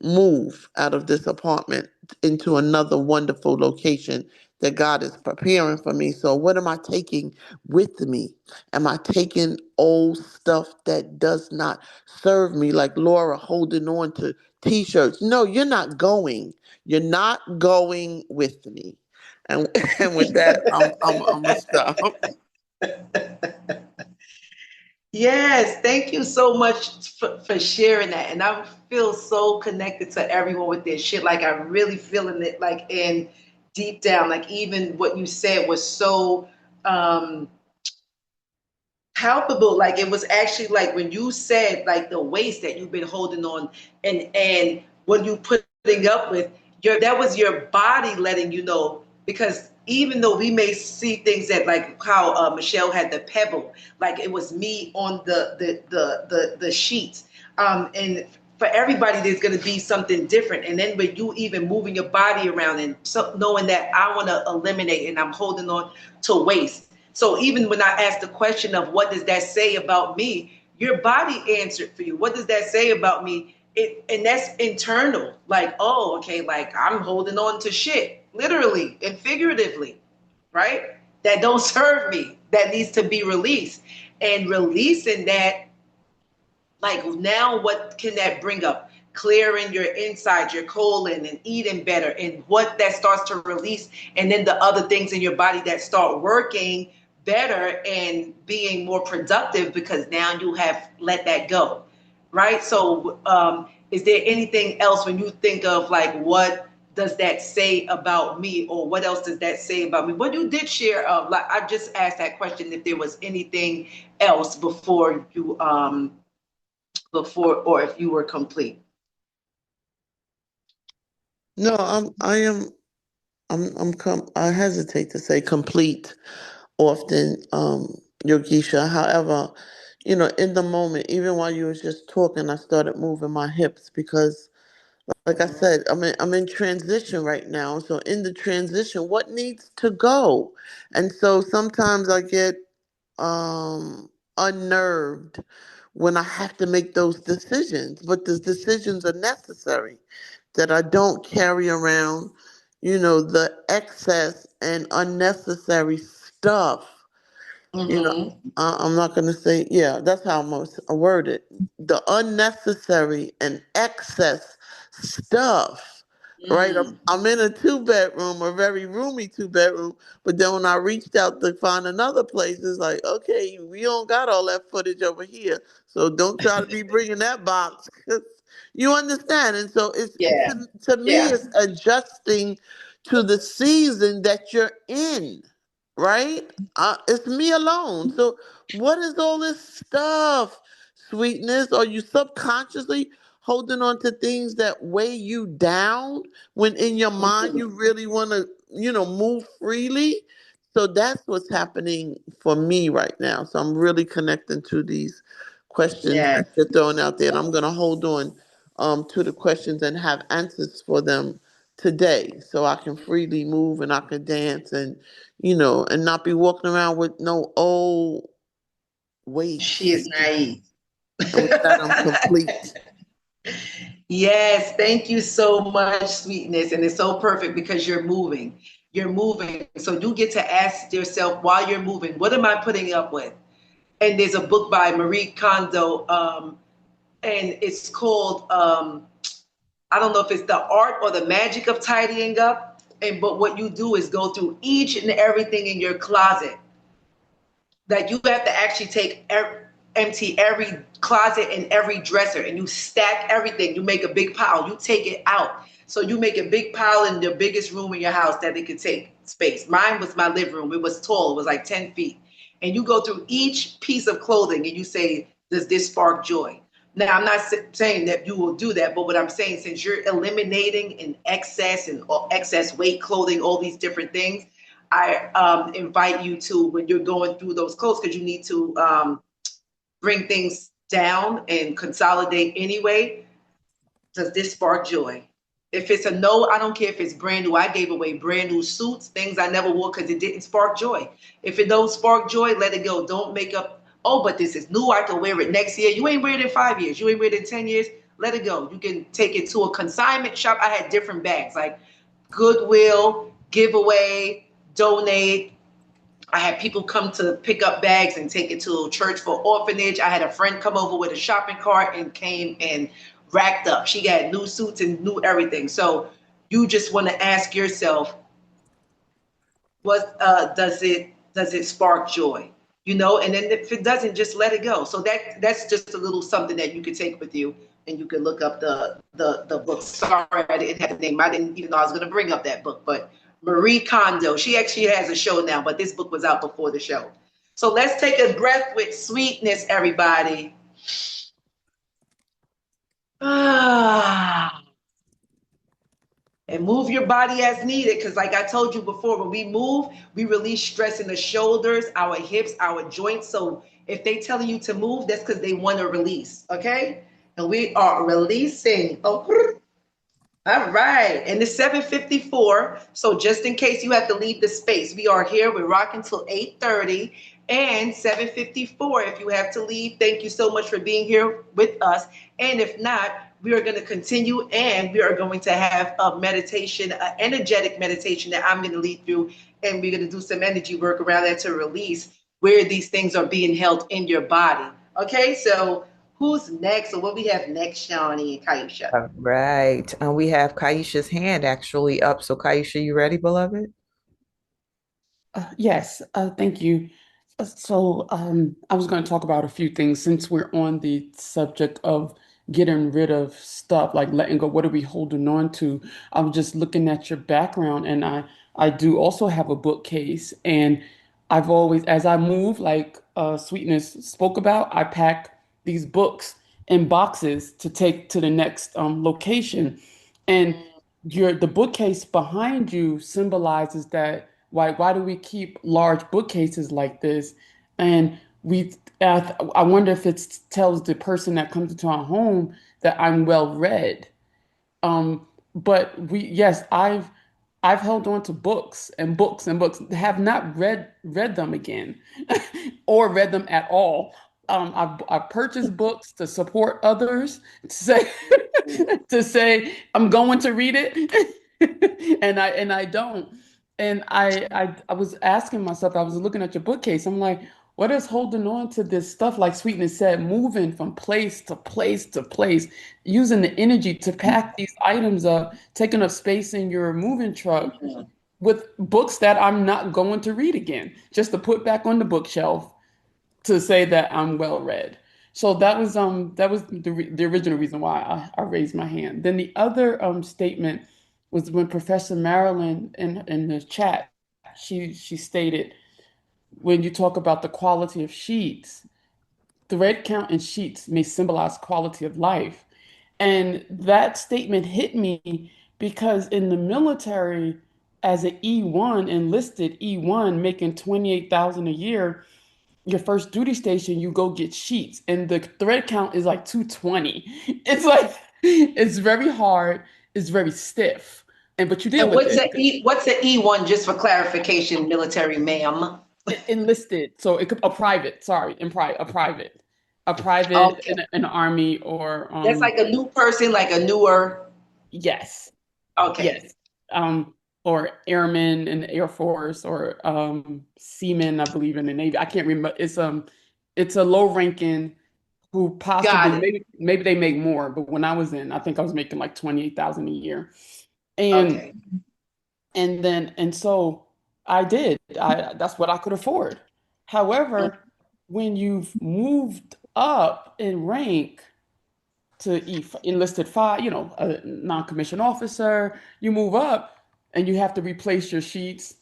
move out of this apartment into another wonderful location that God is preparing for me. So, what am I taking with me? Am I taking old stuff that does not serve me, like Laura holding on to t-shirts? No, you're not going. You're not going with me. And and with that, I'm gonna stop. Yes, thank you so much for sharing that. And I feel so connected to everyone with this shit. Like I'm really feeling it like in deep down. Like even what you said was so um palpable. Like it was actually like when you said like the waste that you've been holding on and what you putting up with, that was your body letting you know. Because even though we may see things that like how Michelle had the pebble, like it was me on the sheets, and for everybody there's going to be something different. And then when you even moving your body around and so knowing that I want to eliminate and I'm holding on to waste. So even when I asked the question of what does that say about me, your body answered for you. What does that say about me? And that's internal. Like, oh, okay, like I'm holding on to shit, literally and figuratively, right? That don't serve me, that needs to be released. And releasing that, like now what can that bring up? Clearing your inside, your colon, and eating better, and what that starts to release, and then the other things in your body that start working better and being more productive because now you have let that go, right? So is there anything else when you think of like what does that say about me, or what else does that say about me? What you did share, like I just asked that question if there was anything else before or if you were complete. No, I hesitate to say complete often, Yogisha. However, in the moment, even while you was just talking, I started moving my hips because, like I Mhm. said, I'm in transition right now. So in the transition, what needs to go? And so sometimes I get unnerved when I have to make those decisions, but the decisions are necessary. That I don't carry around, the excess and unnecessary stuff. you know, Mm-hmm. I'm not going to say, yeah, that's how I'm going to word it. The unnecessary and excess stuff, right? I'm, Mm. I'm in a two-bedroom, a very roomy two-bedroom, but then when I reached out to find another place, it's like, okay, we don't got all that footage over here, so don't try to be bringing that box. 'Cause you understand? And so it's Yeah. to me, Yeah. it's adjusting to the season that you're in, right? It's me alone. So what is all this stuff? Sweetness? Are you subconsciously holding on to things that weigh you down when in your mind you really want to, move freely? So that's what's happening for me right now. So I'm really connecting to these questions Yeah. that you're throwing out there, and I'm gonna hold on to the questions and have answers for them today, so I can freely move and I can dance and, and not be walking around with no old She is weights. naive. And with that, I'm complete. Yes, thank you so much, sweetness. And it's so perfect because you're moving. You're moving. So you get to ask yourself while you're moving, what am I putting up with? And there's a book by Marie Kondo, and it's called, I don't know if it's the art or the magic of tidying up. But what you do is go through each and everything in your closet that you have to actually empty every closet and every dresser, and you stack everything. You make a big pile. You take it out. So you make a big pile in the biggest room in your house that it could take space. Mine was my living room. It was tall. It was like 10 feet. And you go through each piece of clothing and you say, does this spark joy? Now, I'm not saying that you will do that, but what I'm saying, since you're eliminating in excess and excess weight clothing, all these different things, I invite you to, when you're going through those clothes, because you need to bring things down and consolidate anyway. Does this spark joy? If it's a no, I don't care if it's brand new. I gave away brand new suits, things I never wore because it didn't spark joy. If it don't spark joy, let it go. Don't make up, oh, but this is new. I can wear it next year. You ain't wear it in 5 years. You ain't wear it in 10 years. Let it go. You can take it to a consignment shop. I had different bags like Goodwill, giveaway, donate. I had people come to pick up bags and take it to a church for orphanage. I had a friend come over with a shopping cart and came and racked up. She got new suits and new everything. So you just want to ask yourself, what does it spark joy? And then if it doesn't, just let it go. So that's just a little something that you could take with you, and you can look up the book. Sorry, I didn't have the name. I didn't even know I was going to bring up that book, but Marie Kondo. She actually has a show now, but this book was out before the show. So let's take a breath with sweetness, everybody. Ah. And move your body as needed, because like I told you before, when we move, we release stress in the shoulders, our hips, our joints. So if they telling you to move, that's because they want to release. Okay, and we are releasing. Oh, all right, and it's 7:54. So just in case you have to leave the space, we are here. We're rocking till 8:30 and 7:54. If you have to leave, thank you so much for being here with us. And if not, we are going to continue, and we are going to have a meditation, an energetic meditation that I'm going to lead through, and we're going to do some energy work around that to release where these things are being held in your body. Okay, so who's next? So what we have next, Shawnee and Kaisha? All right. We have Kaisha's hand actually up. So, Kaisha, you ready, beloved? Yes, thank you. I was going to talk about a few things since we're on the subject of getting rid of stuff, like letting go. What are we holding on to? I was just looking at your background, and I do also have a bookcase, and I've always, as I move, like Sweetness spoke about, I pack these books in boxes to take to the next location, and the bookcase behind you symbolizes that why do we keep large bookcases like this? And I wonder if it tells the person that comes into our home that I'm well read. But yes, I've held on to books and books and books, have not read them again, or read them at all. I've purchased books to support others, to say to say I'm going to read it, and I don't. And I was asking myself, I was looking at your bookcase, I'm like, what is holding on to this stuff? Like Sweetness said, moving from place to place to place, using the energy to pack these items up, taking up space in your moving truck with books that I'm not going to read again, just to put back on the bookshelf to say that I'm well read. So that was the original reason why I raised my hand. Then the other statement was when Professor Marilyn in the chat, she stated, when you talk about the quality of sheets, thread count in sheets may symbolize quality of life. And that statement hit me because in the military, as an E1, enlisted E1 making 28,000 a year, your first duty station, you go get sheets, and the thread count is like 220. It's like It's very hard. It's very stiff. But you deal And with what's it. the E? What's the E one? Just for clarification, military ma'am. Enlisted. So it could a private, sorry, a private Okay, in an army or that's like a new person, like a newer. yes, Okay, yes. Or airmen in the Air Force or seamen, I believe in the Navy. I can't remember. It's a low ranking who got possibly it. maybe they make more, but when I was in, I think I was making like 28,000 a year. And Okay. and so I did. That's what I could afford. However, when you've moved up in rank to enlisted five, a non-commissioned officer, you move up and you have to replace your sheets.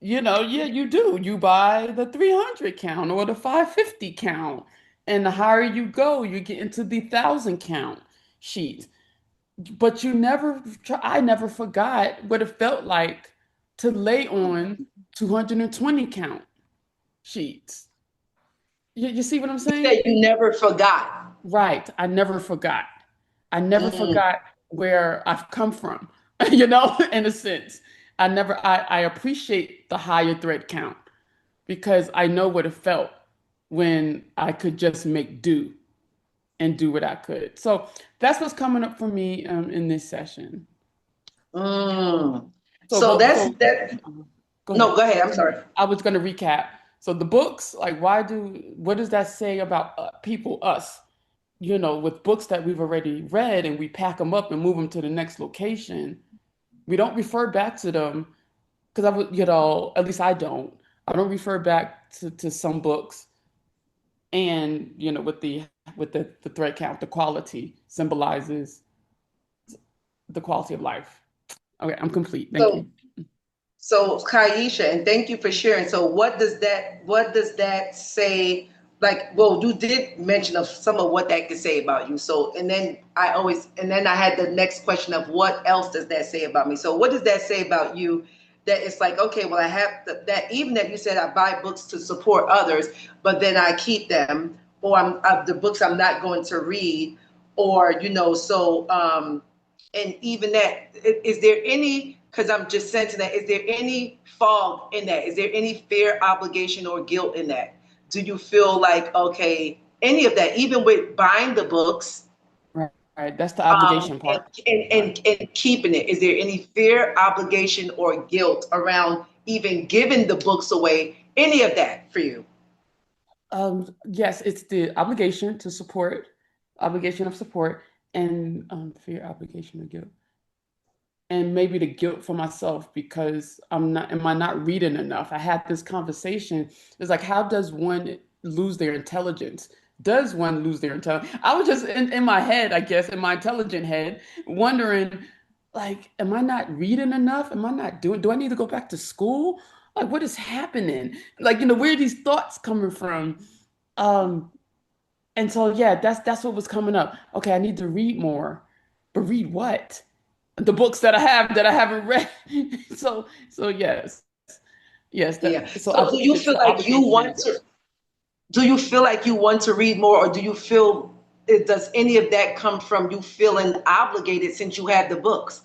Yeah, you do. You buy the 300 count or the 550 count. And the higher you go, you get into the 1,000 count sheets. But I never forgot what it felt like to lay on 220 count sheets. You see what I'm You saying? said you never forgot. Right. I never forgot. I never Mm. forgot where I've come from, in a sense. I appreciate the higher thread count because I know what it felt when I could just make do and do what I could. So that's what's coming up for me in this session. Mm. So, So but that's so that. go No, ahead. go ahead. I'm sorry. I was going to recap. So the books, like, what does that say about people, us? With books that we've already read and we pack them up and move them to the next location, we don't refer back to them because I would, at least I don't. I don't refer back to some books and with the thread count, the quality symbolizes the quality of life. Okay, I'm complete. Thank So you. So Kaisha, and thank you for sharing. So what does that say? Like, well, you did mention of some of what that could say about you. So, and then I had the next question of what else does that say about me? So what does that say about you? That it's like, okay, well, I have that even that you said I buy books to support others, but then I keep them, or the books I'm not going to read, or and even that, is there any, because I'm just sensing that, is there any fog in that? Is there any fear, obligation, or guilt in that? Do you feel like, okay, any of that, even with buying the books, Right, right. That's the obligation and, part. and, Right. and keeping it, is there any fear, obligation, or guilt around even giving the books away? Any of that for you? Yes, it's the obligation of support, and fear, obligation, and guilt, and maybe the guilt for myself because am I not reading enough? I had this conversation. It's like, how does one lose their intelligence? Does one lose their intelligence? I was just in my head, I guess, in my intelligent head, wondering, like, am I not reading enough? Am I not do I need to go back to school? Like, what is happening? Like, where are these thoughts coming from? Um, and so yeah, that's what was coming up. Okay, I need to read more, but read what? The books that I haven't read. So yes, Yeah. so I So believe it's the obligation. do you feel like you want to read more, or do you feel, does any of that come from you feeling obligated since you had the books?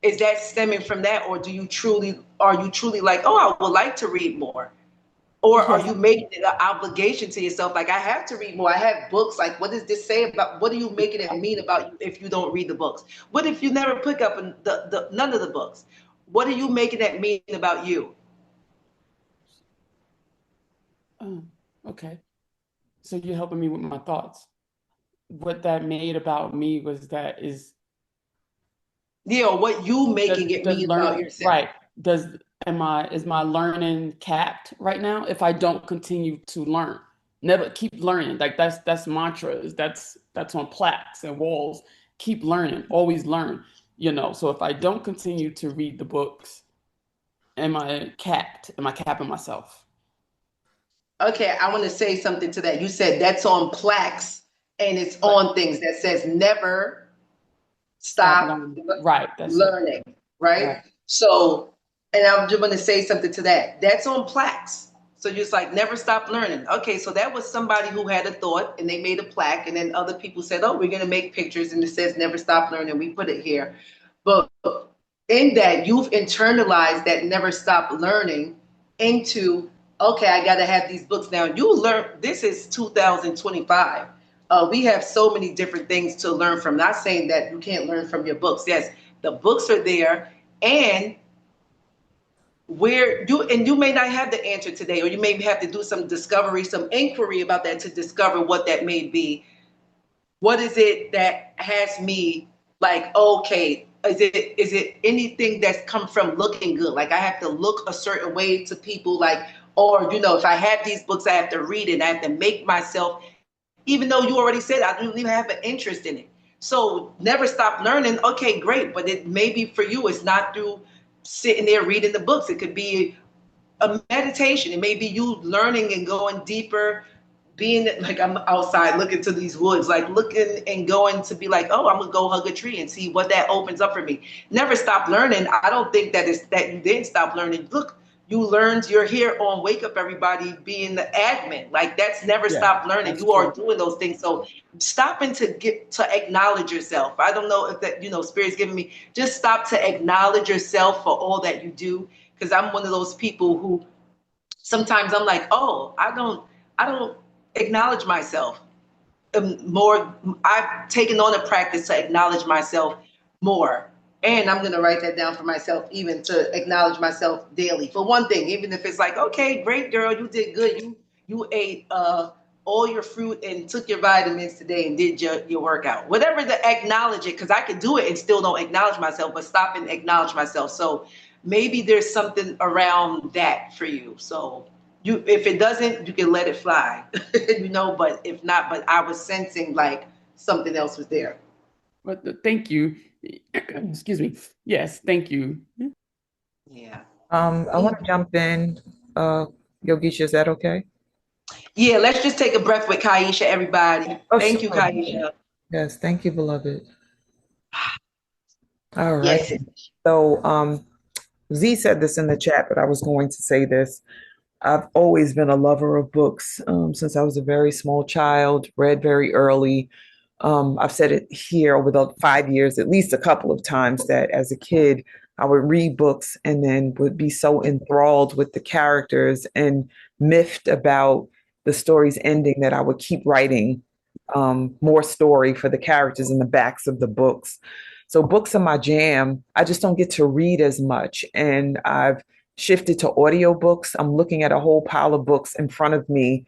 Is that stemming from that, or are you truly like, oh, I would like to read more? Or are Yes, you making it an obligation to yourself, like, I have to read more, I have books, like, what does this say about, what are you making it mean about you if you don't read the books? What if you never pick up none of the books? What are you making that mean about you? um, okay. So you're helping me with my thoughts. What that made about me was that is Yeah, or what you does making it does mean about learn yourself? right? Does am I is my learning capped right now if I don't continue to learn? Never keep learning. Like that's mantras. That's on plaques and walls. Keep learning, always learn. So if I don't continue to read the books, am I capped? Am I capping myself? Okay, I want to say something to that. You said that's on plaques and it's Right. on things that says never Stop stop learning. Right, that's it. learning, right? Right. So, and I'm just going to say something to that. That's on plaques. So you're just like, never stop learning. Okay, so that was somebody who had a thought and they made a plaque, and then other people said, oh, we're going to make pictures and it says never stop learning. We put it here. But in that, you've internalized that never stop learning into, okay, I got to have these books now. You learn, this is 2025. We have so many different things to learn from. Not saying that you can't learn from your books. Yes, the books are there, and where you may not have the answer today, or you may have to do some discovery, some inquiry about that to discover what that may be. What is it that has me like, okay, is it anything that's come from looking good? Like I have to look a certain way to people, like, or if I have these books, I have to read it, I have to make myself, even though you already said I don't even have an interest in it. So never stop learning. Okay, great, but it maybe for you it's not through sitting there reading the books. It could be a meditation. It may be you learning and going deeper, being like, I'm outside looking to these woods, like looking and going to be like, oh, I'm gonna go hug a tree and see what that opens up for me. Never stop learning. I don't think that it's that you didn't stop learning. Look, you learned. You're here on Wake Up Everybody being the admin. Like that's never stop learning. You are doing those things. So stopping to get to acknowledge yourself. I don't know if that Spirit's giving me, just stop to acknowledge yourself for all that you do. Because I'm one of those people who sometimes I'm like, oh, I don't acknowledge myself more. I've taken on a practice to acknowledge myself more. And I'm going to write that down for myself, even to acknowledge myself daily. For one thing, even if it's like, okay, great girl, you did good. You ate all your fruit and took your vitamins today and did your workout. Whatever, to acknowledge it, because I could do it and still don't acknowledge myself, but stop and acknowledge myself. So maybe there's something around that for you. So if it doesn't, you can let it fly, but if not, but I was sensing like something else was there. But thank you. Excuse me. Yes, thank you. Yeah. I want to jump in. Yogisha, is that okay? Yeah, let's just take a breath with Kaisha, everybody. Oh, Thank you, sure. Kaisha. Yes, thank you, beloved. All right. Yes. So, Z said this in the chat, but I was going to say this. I've always been a lover of books since I was a very small child, read very early. I've said it here over the 5 years, at least a couple of times, that as a kid, I would read books and then would be so enthralled with the characters and miffed about the story's ending that I would keep writing more story for the characters in the backs of the books. So books are my jam. I just don't get to read as much. And I've shifted to audiobooks. I'm looking at a whole pile of books in front of me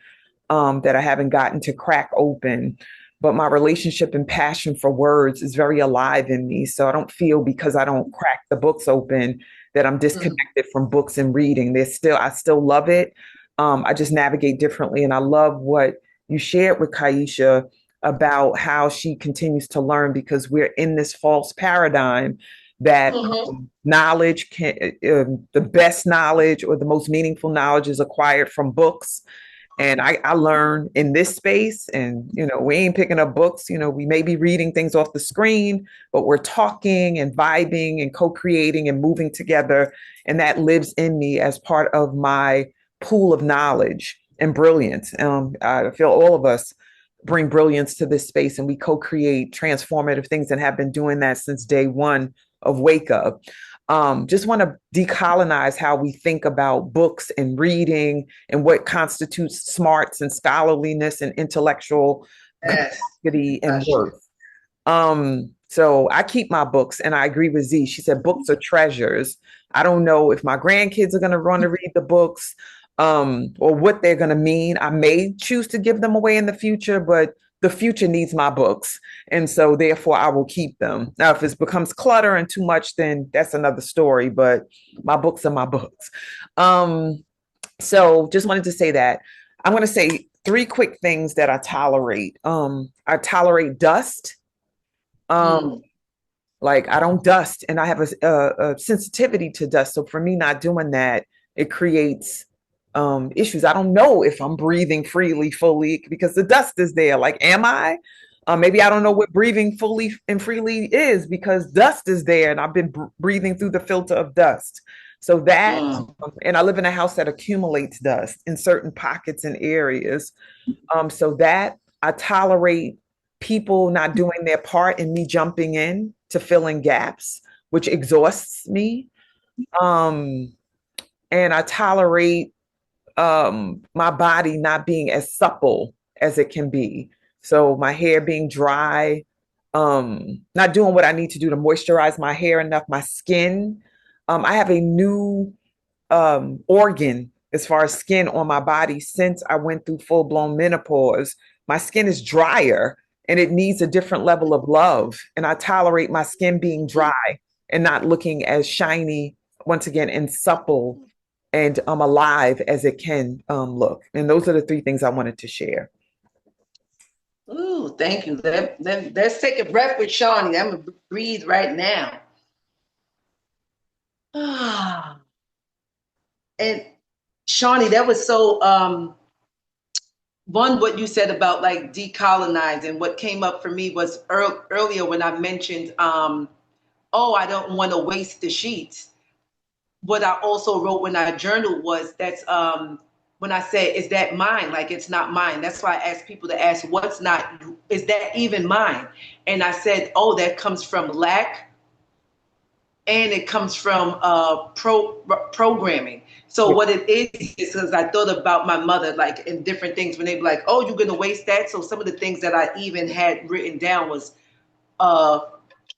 that I haven't gotten to crack open. But my relationship and passion for words is very alive in me. So I don't feel, because I don't crack the books open, that I'm disconnected from books and reading. I still love it. I just navigate differently. And I love what you shared with Kaisha about how she continues to learn, because we're in this false paradigm that knowledge the best knowledge or the most meaningful knowledge is acquired from books. And I learn in this space, and we ain't picking up books. We may be reading things off the screen, but we're talking and vibing and co-creating and moving together, and that lives in me as part of my pool of knowledge and brilliance. I feel all of us bring brilliance to this space, and we co-create transformative things and have been doing that since day one of Wake Up. Just want to decolonize how we think about books and reading and what constitutes smarts and scholarliness and intellectual capacity and worth. So I keep my books, and I agree with Z. She said books are treasures. I don't know if my grandkids are going to run to read the books or what they're going to mean. I may choose to give them away in the future, but the future needs my books. And so therefore I will keep them. Now, if it becomes clutter and too much, then that's another story, but my books are my books. So just wanted to say that. I'm going to say 3 quick things that I tolerate. I tolerate dust. Like I don't dust, and I have a sensitivity to dust. So for me, not doing that, it creates issues. I don't know if I'm breathing freely, fully, because the dust is there. Like, am I? Maybe I don't know what breathing fully and freely is, because dust is there, and I've been breathing through the filter of dust. So that, and I live in a house that accumulates dust in certain pockets and areas. So that I tolerate people not doing their part and me jumping in to fill in gaps, which exhausts me. And I tolerate my body not being as supple as it can be. So my hair being dry, not doing what I need to do to moisturize my hair enough, my skin. I have a new organ as far as skin on my body since I went through full blown menopause. My skin is drier and it needs a different level of love. And I tolerate my skin being dry and not looking as shiny, once again, and supple and alive as it can look. And those are the three things I wanted to share. Ooh, thank you. Let's take a breath with Shawnee. I'm going to breathe right now. And Shawnee, that was so, one, what you said about like decolonizing, what came up for me was earlier when I mentioned, oh, I don't want to waste the sheets. What I also wrote when I journaled was that's when I said, is that mine? Like, it's not mine. That's why I asked people to ask, what's not, is that even mine? And I said, oh, that comes from lack and it comes from programming. So what it is because I thought about my mother, like in different things when they be like, oh, you're going to waste that. So some of the things that I even had written down was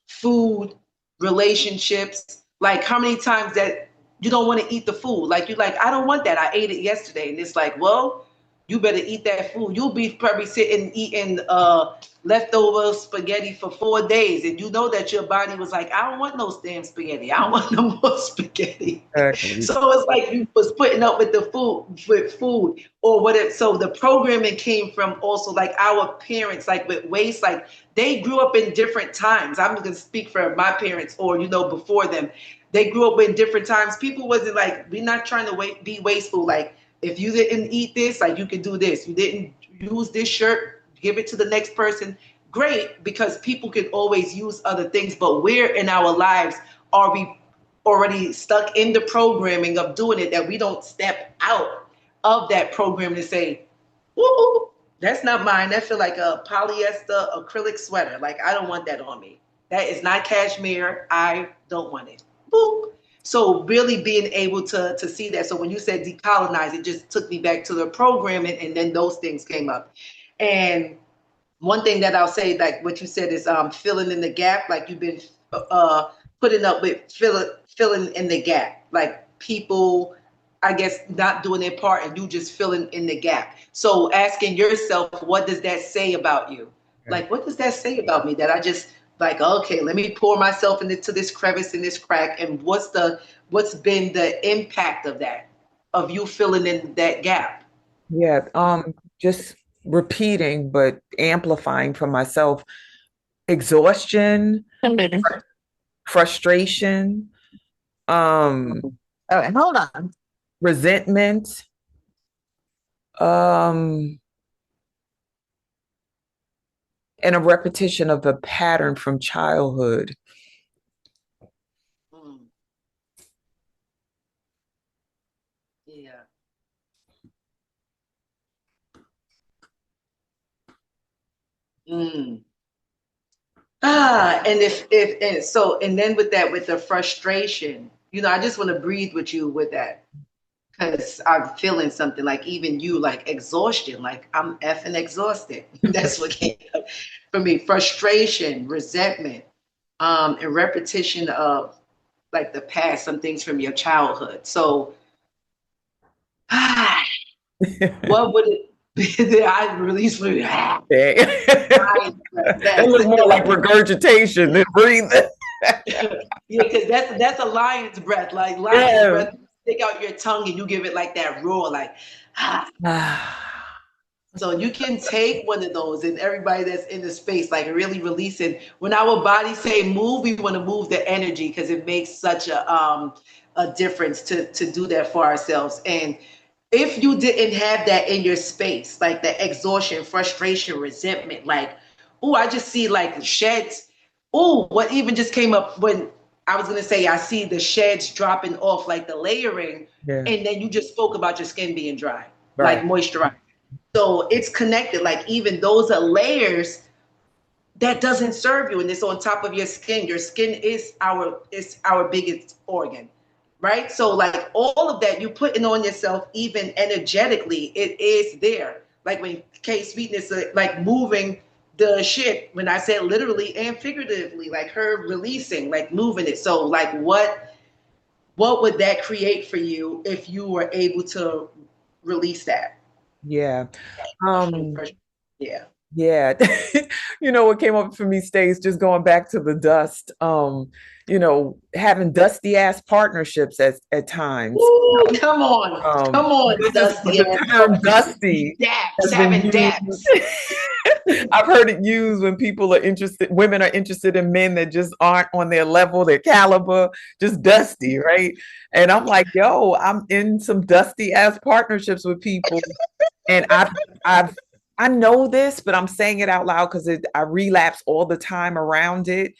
food, relationships, like how many times that you don't want to eat the food. Like you're like, I don't want that. I ate it yesterday. And it's like, well, you better eat that food. You'll be probably sitting eating leftover spaghetti for 4 days. And you know that your body was like, I don't want no damn spaghetti. I don't want no more spaghetti. Exactly. So it's like you was putting up with the food or whatever. So the programming came from also like our parents, like with waste, like they grew up in different times. I'm going to speak for my parents or, you know, before them. They grew up in different times. People wasn't like, we're not trying to be wasteful. Like, if you didn't eat this, like you could do this. You didn't use this shirt, give it to the next person. Great, because people can always use other things. But where in our lives are we already stuck in the programming of doing it that we don't step out of that program and say, woo, that's not mine. That feel like a polyester acrylic sweater. Like, I don't want that on me. That is not cashmere. I don't want it. Boop. So really being able to see that. So when you said decolonize, it just took me back to the programming and then those things came up. And one thing that I'll say, like what you said is filling in the gap, like you've been putting up with filling in the gap. Like people, I guess, not doing their part and you just filling in the gap. So asking yourself, what does that say about you? Like, what does that say about me that I just like, okay, let me pour myself into this crevice in this crack. And what's been the impact of that, of you filling in that gap? Yeah. Just repeating, but amplifying for myself, exhaustion, frustration, Oh, and hold on. resentment, and a repetition of a pattern from childhood. Yeah. And then with that, with the frustration, you know, I just want to breathe with you with that. Because I'm feeling something like even you, like exhaustion, like I'm effing exhausted. That's what came up for me. Frustration, resentment, and repetition of like the past, some things from your childhood. So, what would it be that I release for you? It was more like regurgitation than breathing. Yeah, because that's a lion's breath. Like lion's breath, stick out your tongue and you give it like that roar, like So you can take one of those, and everybody that's in the space, like really releasing. When our bodies say move, we want to move the energy because it makes such a difference to do that for ourselves. And if you didn't have that in your space, like the exhaustion, frustration, resentment, like, oh, I just see like sheds. Oh, what even just came up when I was gonna say I see the sheds dropping off, like the layering, Yeah. and then you just spoke about your skin being dry, like Right. moisturized. So it's connected. Like even those are layers that doesn't serve you, and it's on top of your skin. Your skin is our biggest organ, right? So like all of that you putting on yourself, even energetically, it is there. Like when K Sweetness like moving the shit, when I said literally and figuratively, like her releasing, like moving it. So like what would that create for you if you were able to release that? Yeah. Um, Yeah. yeah. You know what came up for me, Stace, just going back to the dust. You know, having dusty ass partnerships at times. Ooh, come on, This is Dusty the ass term partnership. dusty Daps, has been having daps. used. I've heard it used when people are interested, women are interested in men that just aren't on their level, their caliber, just dusty, right? And I'm like, yo, I'm in some dusty ass partnerships with people, and I've I know this, but I'm saying it out loud because I relapse all the time around it.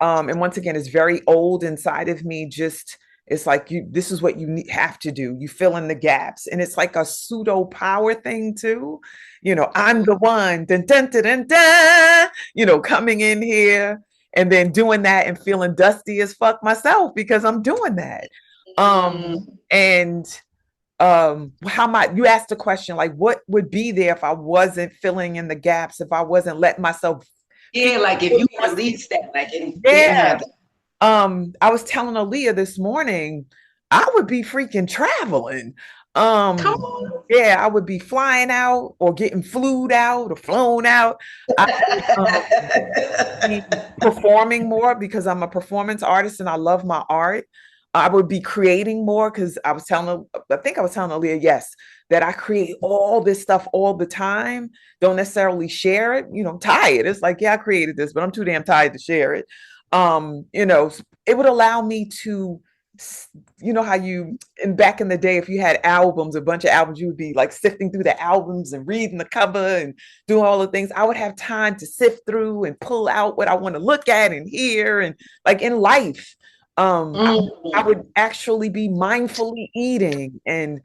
And once again, it's very old inside of me. Just it's like this is what you have to do. You fill in the gaps, and it's like a pseudo power thing too. You know, I'm the one, dun, dun, dun, dun, dun, you know, coming in here and then doing that and feeling dusty as fuck myself because I'm doing that. And how might you asked the question like what would be there if I wasn't filling in the gaps, if I wasn't letting myself feel Yeah, like if so you dusty? release that, like and didn't Yeah. have that. I was telling Aaliyah this morning, I would be freaking traveling. Come Um, on. yeah, I would be flying out or getting flued out or flown out. I would be performing more because I'm a performance artist and I love my art. I would be creating more because I think I was telling Aaliyah, yes, that I create all this stuff all the time. Don't necessarily share it. You know, I'm tired. It's like, yeah, I created this, but I'm too damn tired to share it. You know, it would allow me to, you know, how you, and back in the day, if you had albums, a bunch of albums, you would be like sifting through the albums and reading the cover and doing all the things. I would have time to sift through and pull out what I want to look at and hear. And like in life, I would actually be mindfully eating and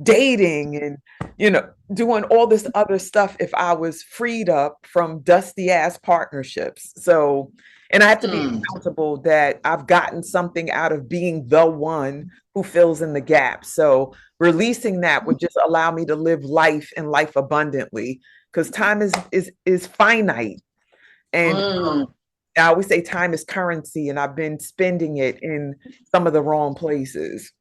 dating and, you know, doing all this other stuff if I was freed up from dusty ass partnerships. So, and I have to be accountable that I've gotten something out of being the one who fills in the gap. So releasing that would just allow me to live life and life abundantly because time is finite. And I always say time is currency, and I've been spending it in some of the wrong places.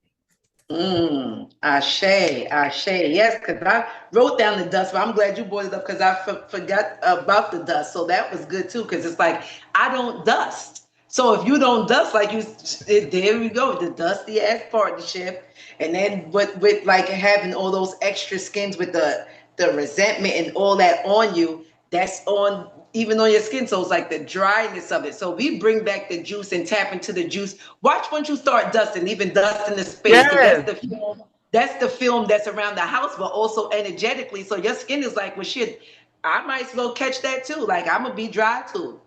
Ashe, Ashe. Yes, because I wrote down the dust, but I'm glad you brought it up because I forgot about the dust. So that was good too, because it's like I don't dust. So if you don't dust, like you, there we go, the dusty ass partnership, and then with like having all those extra skins with the resentment and all that on you, that's on even on your skin. So it's like the dryness of it. So we bring back the juice and tap into the juice. Watch once you start dusting, even dust in the space, because Yes. that's the film that's around the house, but also energetically. So your skin is like, well, shit, I might as well catch that too. Like I'm gonna be dry too.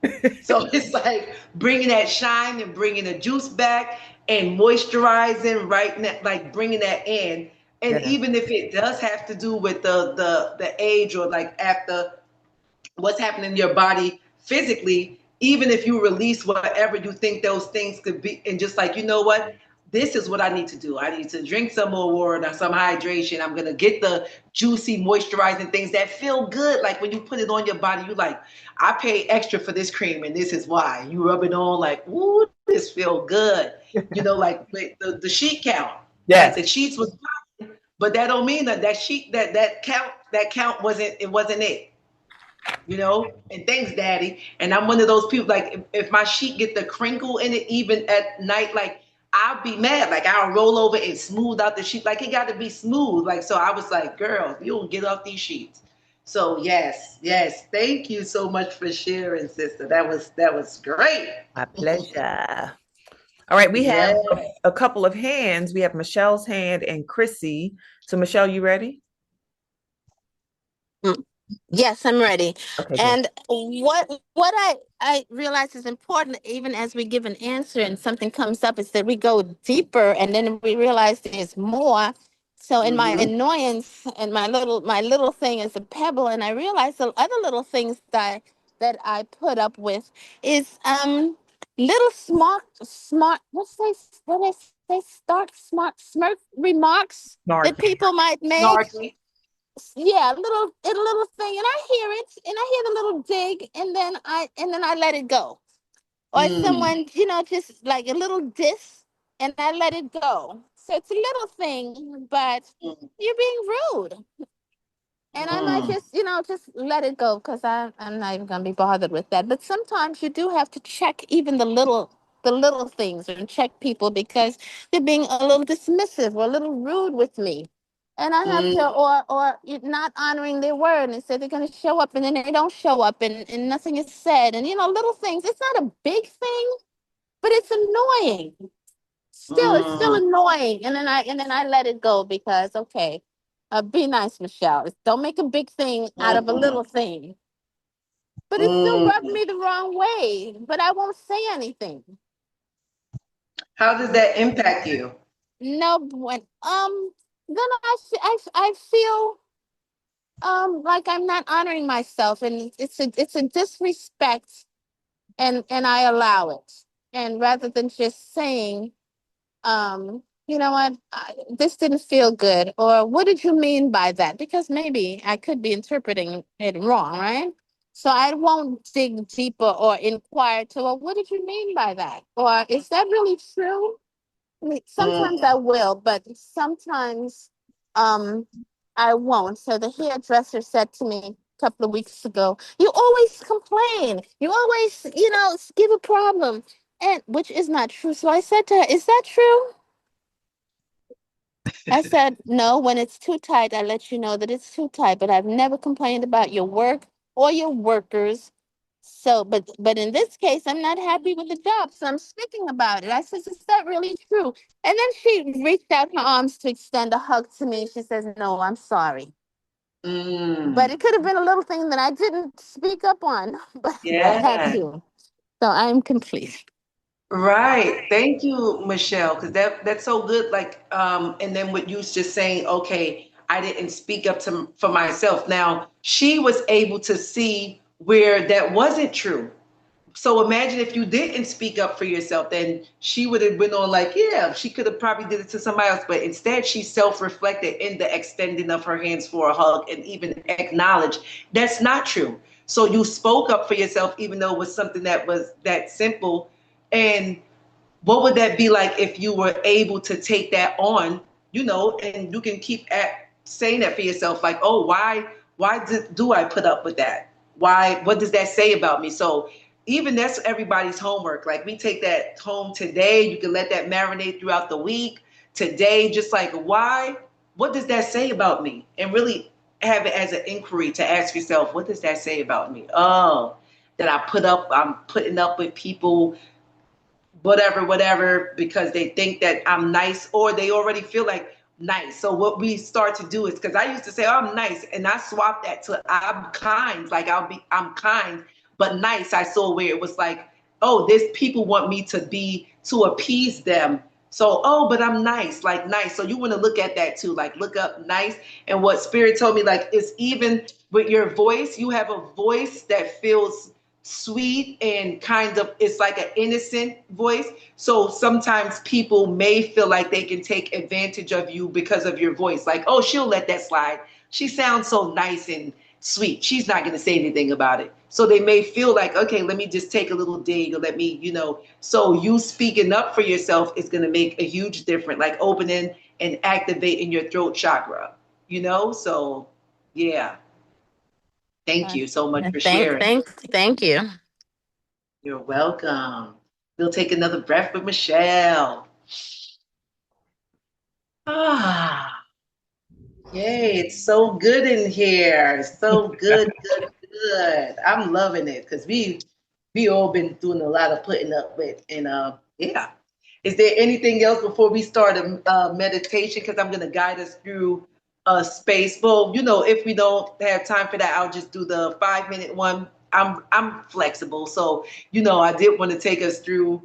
So it's like bringing that shine and bringing the juice back and moisturizing right now, like bringing that in. And Yeah. even if it does have to do with the age or like after what's happening in your body physically, even if you release whatever you think those things could be, and just like, you know what, this is what I need to do. I need to drink some more water, some hydration. I'm gonna get the juicy, moisturizing things that feel good. Like when you put it on your body, you like, I pay extra for this cream, and this is why. You rub it on, like, ooh, this feel good. You know, like the sheet count. Like Yes. the sheets was, but that don't mean that sheet that count wasn't it. You know, and thanks daddy. And I'm one of those people, like if my sheet get the crinkle in it even at night, like I'll be mad, like I'll roll over and smooth out the sheet, like it got to be smooth. Like, so I was like, girl, you don't get off these sheets. So yes, thank you so much for sharing, sister. That was great. My pleasure. All right, we Yeah. have a couple of hands. We have Michelle's hand and Chrissy. So Michelle, you ready? Yes, I'm ready. Okay, good. And what I realize is important, even as we give an answer and something comes up, is that we go deeper, and then we realize there's more. So in my Mm-hmm. annoyance and my little thing is a pebble, and I realize the other little things that I put up with is little smart what they start smart smirk remarks that Snarky. people might make. Snarky. Yeah, a little thing, and I hear it, and I hear the little dig, and then I let it go. Or Mm, someone, just like a little diss, and I let it go. So it's a little thing, but mm, you're being rude. And I might mm, just let it go, because I'm not even gonna be bothered with that. But sometimes you do have to check even the little things, and check people because they're being a little dismissive or a little rude with me. And I have to, mm, or you're not honoring their word and say they're gonna show up, and then they don't show up, and nothing is said. And little things. It's not a big thing, but it's annoying. Still, it's still mm, annoying. And then I let it go, because okay, be nice, Michelle. Don't make a big thing out of a mm, little thing. But it still rubbed mm. me the wrong way. But I won't say anything. How does that impact you? No, then I feel like I'm not honoring myself, and it's a disrespect, and I allow it. And rather than just saying, you know what, this didn't feel good, or what did you mean by that? Because maybe I could be interpreting it wrong, right? So I won't dig deeper or inquire to, well, what did you mean by that? Or is that really true? I mean, sometimes Mm, I will, but sometimes um I won't. So the hairdresser said to me a couple of weeks ago, "You always complain. You always, give a problem." And which is not true. So I said to her, "Is that true?" I said, "No, when it's too tight, I let you know that it's too tight, but I've never complained about your work or your workers. So, but in this case, I'm not happy with the job, so I'm speaking about it." I said, "Is that really true?" And then she reached out her arms to extend a hug to me. She says, "No, I'm sorry." But mm. it could have been a little thing that I didn't speak up on, but I had Yeah. to. So I'm complete. Right. Thank you, Michelle, because that's so good. Like, and then what you was just saying, okay, I didn't speak up for myself. Now, she was able to see where that wasn't true. So imagine if you didn't speak up for yourself, then she would have been on like, yeah, she could have probably did it to somebody else. But instead, she self-reflected in the extending of her hands for a hug and even acknowledged that's not true. So you spoke up for yourself, even though it was something that was that simple. And what would that be like if you were able to take that on, and you can keep saying that for yourself, like, oh, why do I put up with that? Why, what does that say about me? So even that's everybody's homework. Like we take that home today, you can let that marinate throughout the week. Today, just like, why, what does that say about me? And really have it as an inquiry to ask yourself, what does that say about me? Oh, that I'm putting up with people, whatever, because they think that I'm nice, or they already feel like nice. So what we start to do is, because I used to say, oh, I'm nice, and I swapped that to I'm kind. Like I'm kind, but nice. I saw where it was like, oh, this people want me to be to appease them. So, oh, but I'm nice, like nice. So you want to look at that too, like look up nice. And what Spirit told me, like, it's even with your voice, you have a voice that feels sweet and kind of, it's like an innocent voice. So sometimes people may feel like they can take advantage of you because of your voice, like, oh, she'll let that slide, she sounds so nice and sweet, she's not going to say anything about it. So they may feel like, okay, let me just take a little dig, or let me, so you speaking up for yourself is going to make a huge difference, like opening and activating your throat chakra, so yeah. Thank you so much for sharing. Thank you. You're welcome. We'll take another breath with Michelle. Ah, yay, it's so good in here. So good, good, good. I'm loving it because we all been doing a lot of putting up with, and yeah. Is there anything else before we start a meditation? Because I'm gonna guide us through space. Well, if we don't have time for that, I'll just do the 5 minute one. I'm flexible, so I did want to take us through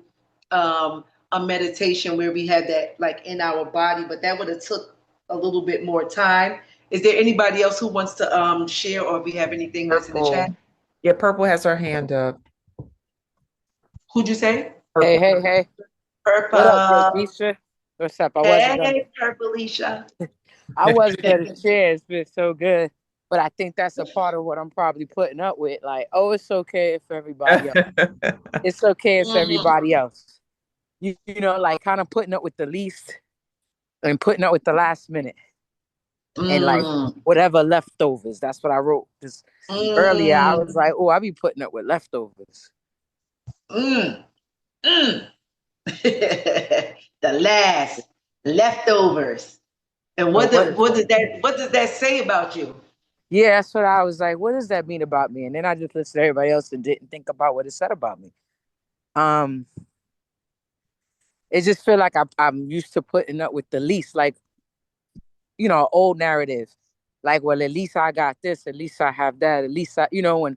a meditation where we had that like in our body, but that would have took a little bit more time. Is there anybody else who wants to share, or if we have anything that's in the chat? Purple. Yeah, Purple has her hand up. Who'd you say? Hey, Purple. hey, hey. What up, Purple. Yogisha? What's up? I wasn't gonna Hey, Purpleisha. I wasn't gonna share. It's been so good. But I think that's a part of what I'm probably putting up with. Like, oh, it's okay if everybody else. It's okay if Mm, everybody else. You know, like kind of putting up with the least and putting up with the last minute and like mm, whatever leftovers. That's what I wrote. Because earlier I mm, was like, oh, I be putting up with leftovers. mm, mm. The last leftovers. And But what is that? what does that say about you? Yeah, that's what I was like. What does that mean about me? And then I just listened to everybody else and didn't think about what it said about me. Um, it just feel like I'm used to putting up with the least, like old narrative. Like, well, at least I got this, at least I have that, at least when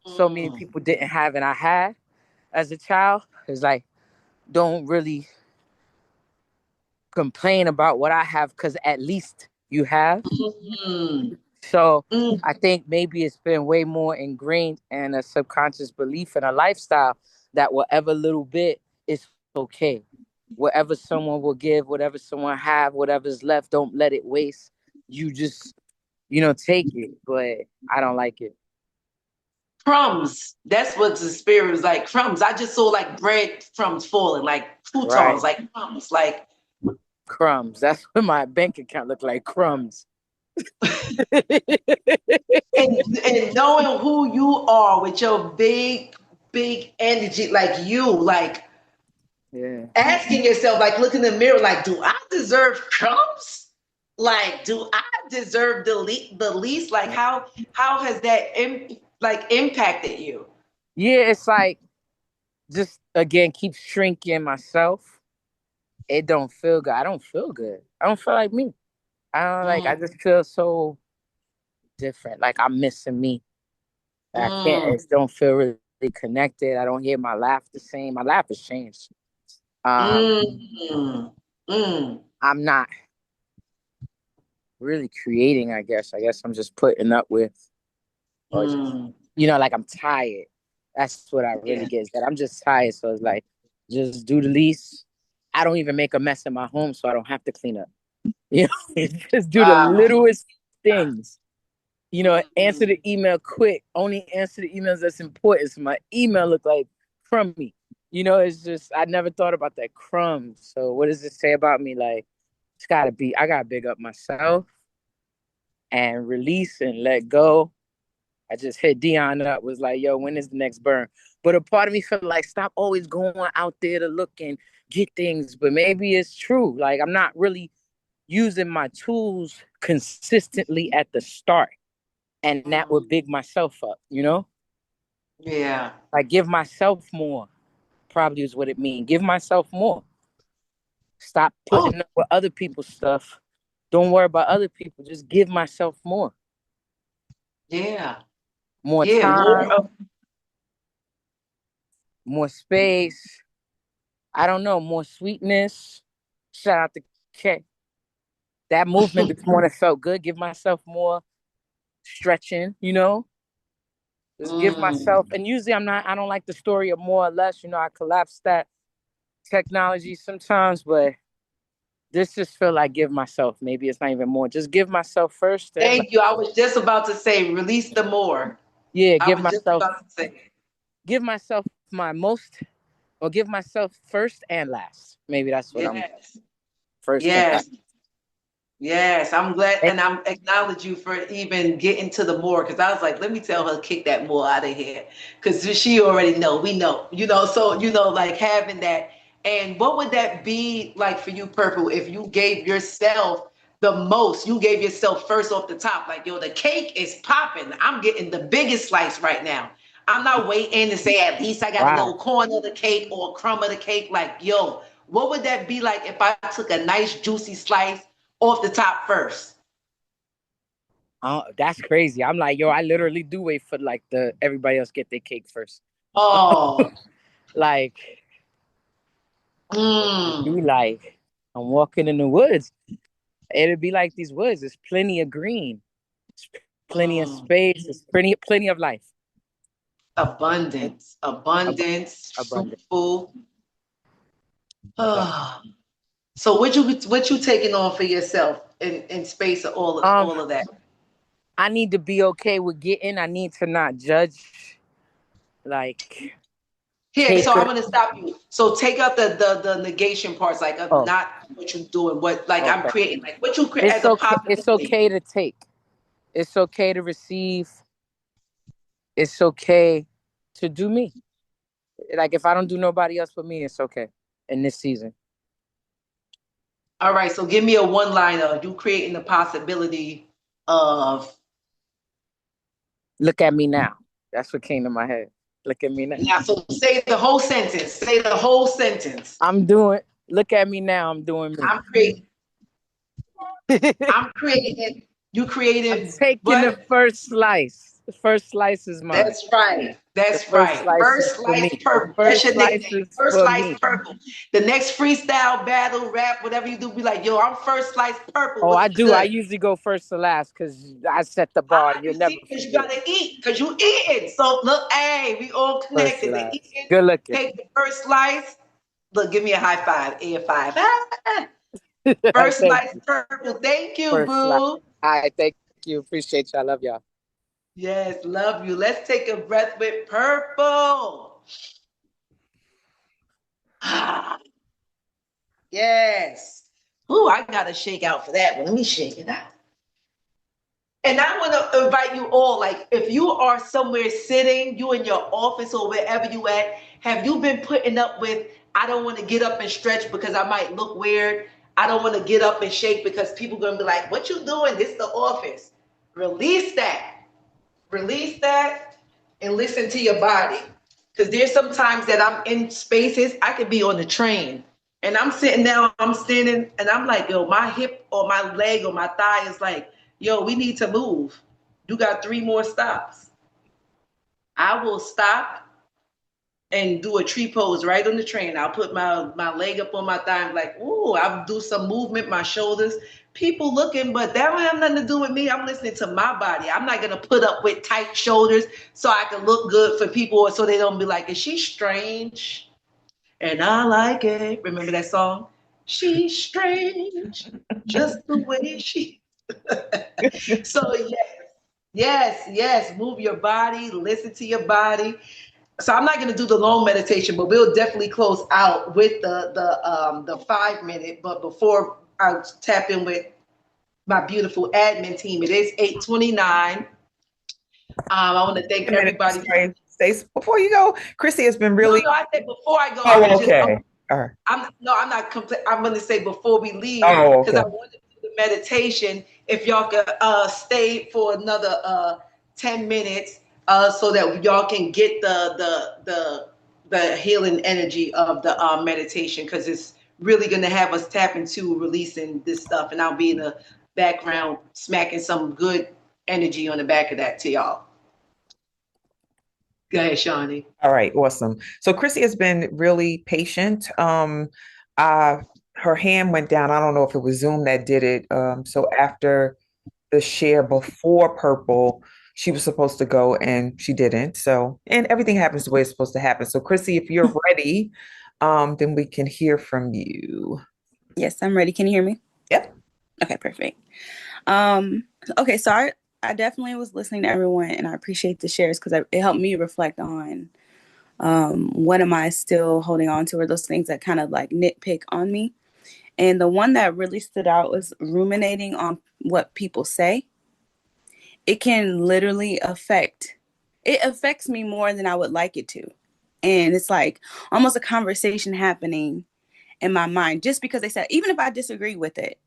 so many Mm, people didn't have and I had as a child, it's like don't really complain about what I have because at least you have. mm, So mm, I think maybe it's been way more ingrained in a subconscious belief and a lifestyle that whatever little bit is okay. Whatever someone will give, whatever someone have, whatever's left, don't let it waste. You just, take it. But I don't like it. crumbs. That's what the spirit was like. Crumbs. I just saw like bread crumbs falling, like Right. croutons, like crumbs, like Crumbs. That's what my bank account look like. Crumbs. and knowing who you are with your big energy, like Yeah. asking yourself, like look in the mirror, like, do I deserve crumbs? Like, do I deserve the least? Like, how has that impacted you? Yeah, it's like just again keep shrinking myself. It don't feel good. I don't feel good. I don't feel like me. I don't like. I Mm, just feel so different. Like I'm missing me. I can't. mm, I don't feel really connected. I don't hear my laugh the same. My laugh has changed. Um, mm, mm, I'm not really creating. I guess. I guess I'm just putting up with, or just mm. like I'm tired. That's what I really Yeah. get. Is that I'm just tired. So it's like just do the least. I don't even make a mess in my home, so I don't have to clean up. You know, just do the Wow. littlest things. Answer Mm, the email quick. Only answer the emails that's important. So my email look like crummy. It's just I never thought about that crumb. So what does it say about me? Like it's gotta be I gotta big up myself and release and let go. I just hit Dion up, was like, yo, when is the next burn? But a part of me felt like stop always going out there to look and get things. But maybe it's true. Like I'm not really using my tools consistently at the start. And that would mm. big myself up. Yeah. Like give myself more, probably is what it means. Give myself more. Stop Oh, putting up with other people's stuff. Don't worry about other people. Just give myself more. yeah. More Yeah. More time, of. more space. I don't know, more sweetness. Shout out to K. That movement this morning felt good. Give myself more stretching. Just give myself, Mm. and usually I don't like the story of more or less. I collapse that technology sometimes, but this just feel like give myself. Maybe it's not even more. Just give myself first, and Thank you. I was just about to say, release the more. yeah, I was just about to say, give myself my most, or give myself first and last. Maybe that's what I'm yes, first and last. yes, yes. I'm glad, And and I'm acknowledge you for even getting to the more, because I was like, let me tell her kick that more out of here, because she already know. We know, So like having that. And what would that be like for you, Purple, if you gave yourself the most? You gave yourself first off the top, like, yo, the cake is popping. I'm getting the biggest slice right now. I'm not waiting to say at least I got a wow, little corn of the cake or a crumb of the cake. Like, yo, what would that be like if I took a nice juicy slice off the top first? That's crazy. I'm like, yo, I literally do wait for like everybody else get their cake first. Oh. Like, it'd be like I'm walking in the woods. It'd be like these woods. There's plenty of green, plenty of space. There's plenty of life. Abundance, Abundance. fruitful. Oh. So what you taking on for yourself in space of all of that? I need to be okay with getting. I need to not judge. Like, Here, so I'm gonna stop you. So take out the negation parts, like of oh, not what you're doing, what like okay. I'm creating, like what you create as It's a okay. possibility. It's okay to take. It's okay to receive. It's okay to do me. Like, if I don't do nobody else but me, it's okay in this season. All right, so give me a one-liner. You creating the possibility of. Look at me now. That's what came to my head. Look at me now. Now, so say the whole sentence. Say the whole sentence. I'm doing. Look at me now. I'm doing me. I'm creating. I'm creating. You creating. I'm taking the first slice. The first slice is mine. That's right. That's right. First slice purple. That's your nickname. First slice purple. The next freestyle, battle, rap, whatever you do, be like, yo, I'm first slice purple. Oh, I do. Good? I usually go first to last because I set the bar. You'll never. Because you gotta eat. Because you eating. So look, hey, we all connected. The eating, good looking. Take the first slice. Look, give me a high five. Air five. First slice purple. Thank you, first boo. Slice. All right, thank you. Appreciate y'all. Love y'all. Yes, love you. Let's take a breath with purple. Yes. Ooh, I got to shake out for that one. Let me shake it out. And I want to invite you all, like, if you are somewhere sitting, you in your office or wherever you at, have you been putting up with, I don't want to get up and stretch because I might look weird. I don't want to get up and shake because people are going to be like, what you doing? This is the office. Release that. Release that and listen to your body. Because there's some times that I'm in spaces, I could be on the train and I'm sitting down, I'm standing and I'm like, yo, my hip or my leg or my thigh is like, yo, we need to move. You got 3 more stops. I will stop and do a tree pose right on the train. I'll put my leg up on my thigh and like, ooh, I'll do some movement, my shoulders. People looking, but that don't have nothing to do with me. I'm listening to my body. I'm not going to put up with tight shoulders so I can look good for people or so they don't be like, is she strange? And I like it. Remember that song? She's strange, just the way she. So yes, move your body, listen to your body. So I'm not going to do the long meditation, but we'll definitely close out with the 5 minute. But before I tap in with my beautiful admin team, it is 8:29. I want to thank everybody. Stace, before you go, Chrissy has been really. No, I said before I go. Oh, okay. All right. I'm not complete. I'm going to say before we leave because I want to do the meditation. If y'all could stay for another 10 minutes. So that y'all can get the healing energy of the meditation, because it's really going to have us tap into releasing this stuff, and I'll be in the background smacking some good energy on the back of that to y'all. Go ahead, Shawnee. All right, awesome. So Chrissy has been really patient. Her hand went down. I don't know if it was Zoom that did it. So after the share before purple, she was supposed to go and she didn't. So, and everything happens the way it's supposed to happen. So Chrissy, if you're ready, then we can hear from you. Yes, I'm ready. Can you hear me? Yep. Okay, perfect. Okay, so I definitely was listening to everyone, and I appreciate the shares because it helped me reflect on what am I still holding on to, or those things that kind of like nitpick on me. And the one that really stood out was ruminating on what people say. It can literally affects me more than I would like it to. And it's like almost a conversation happening in my mind just because they said, even if I disagree with it,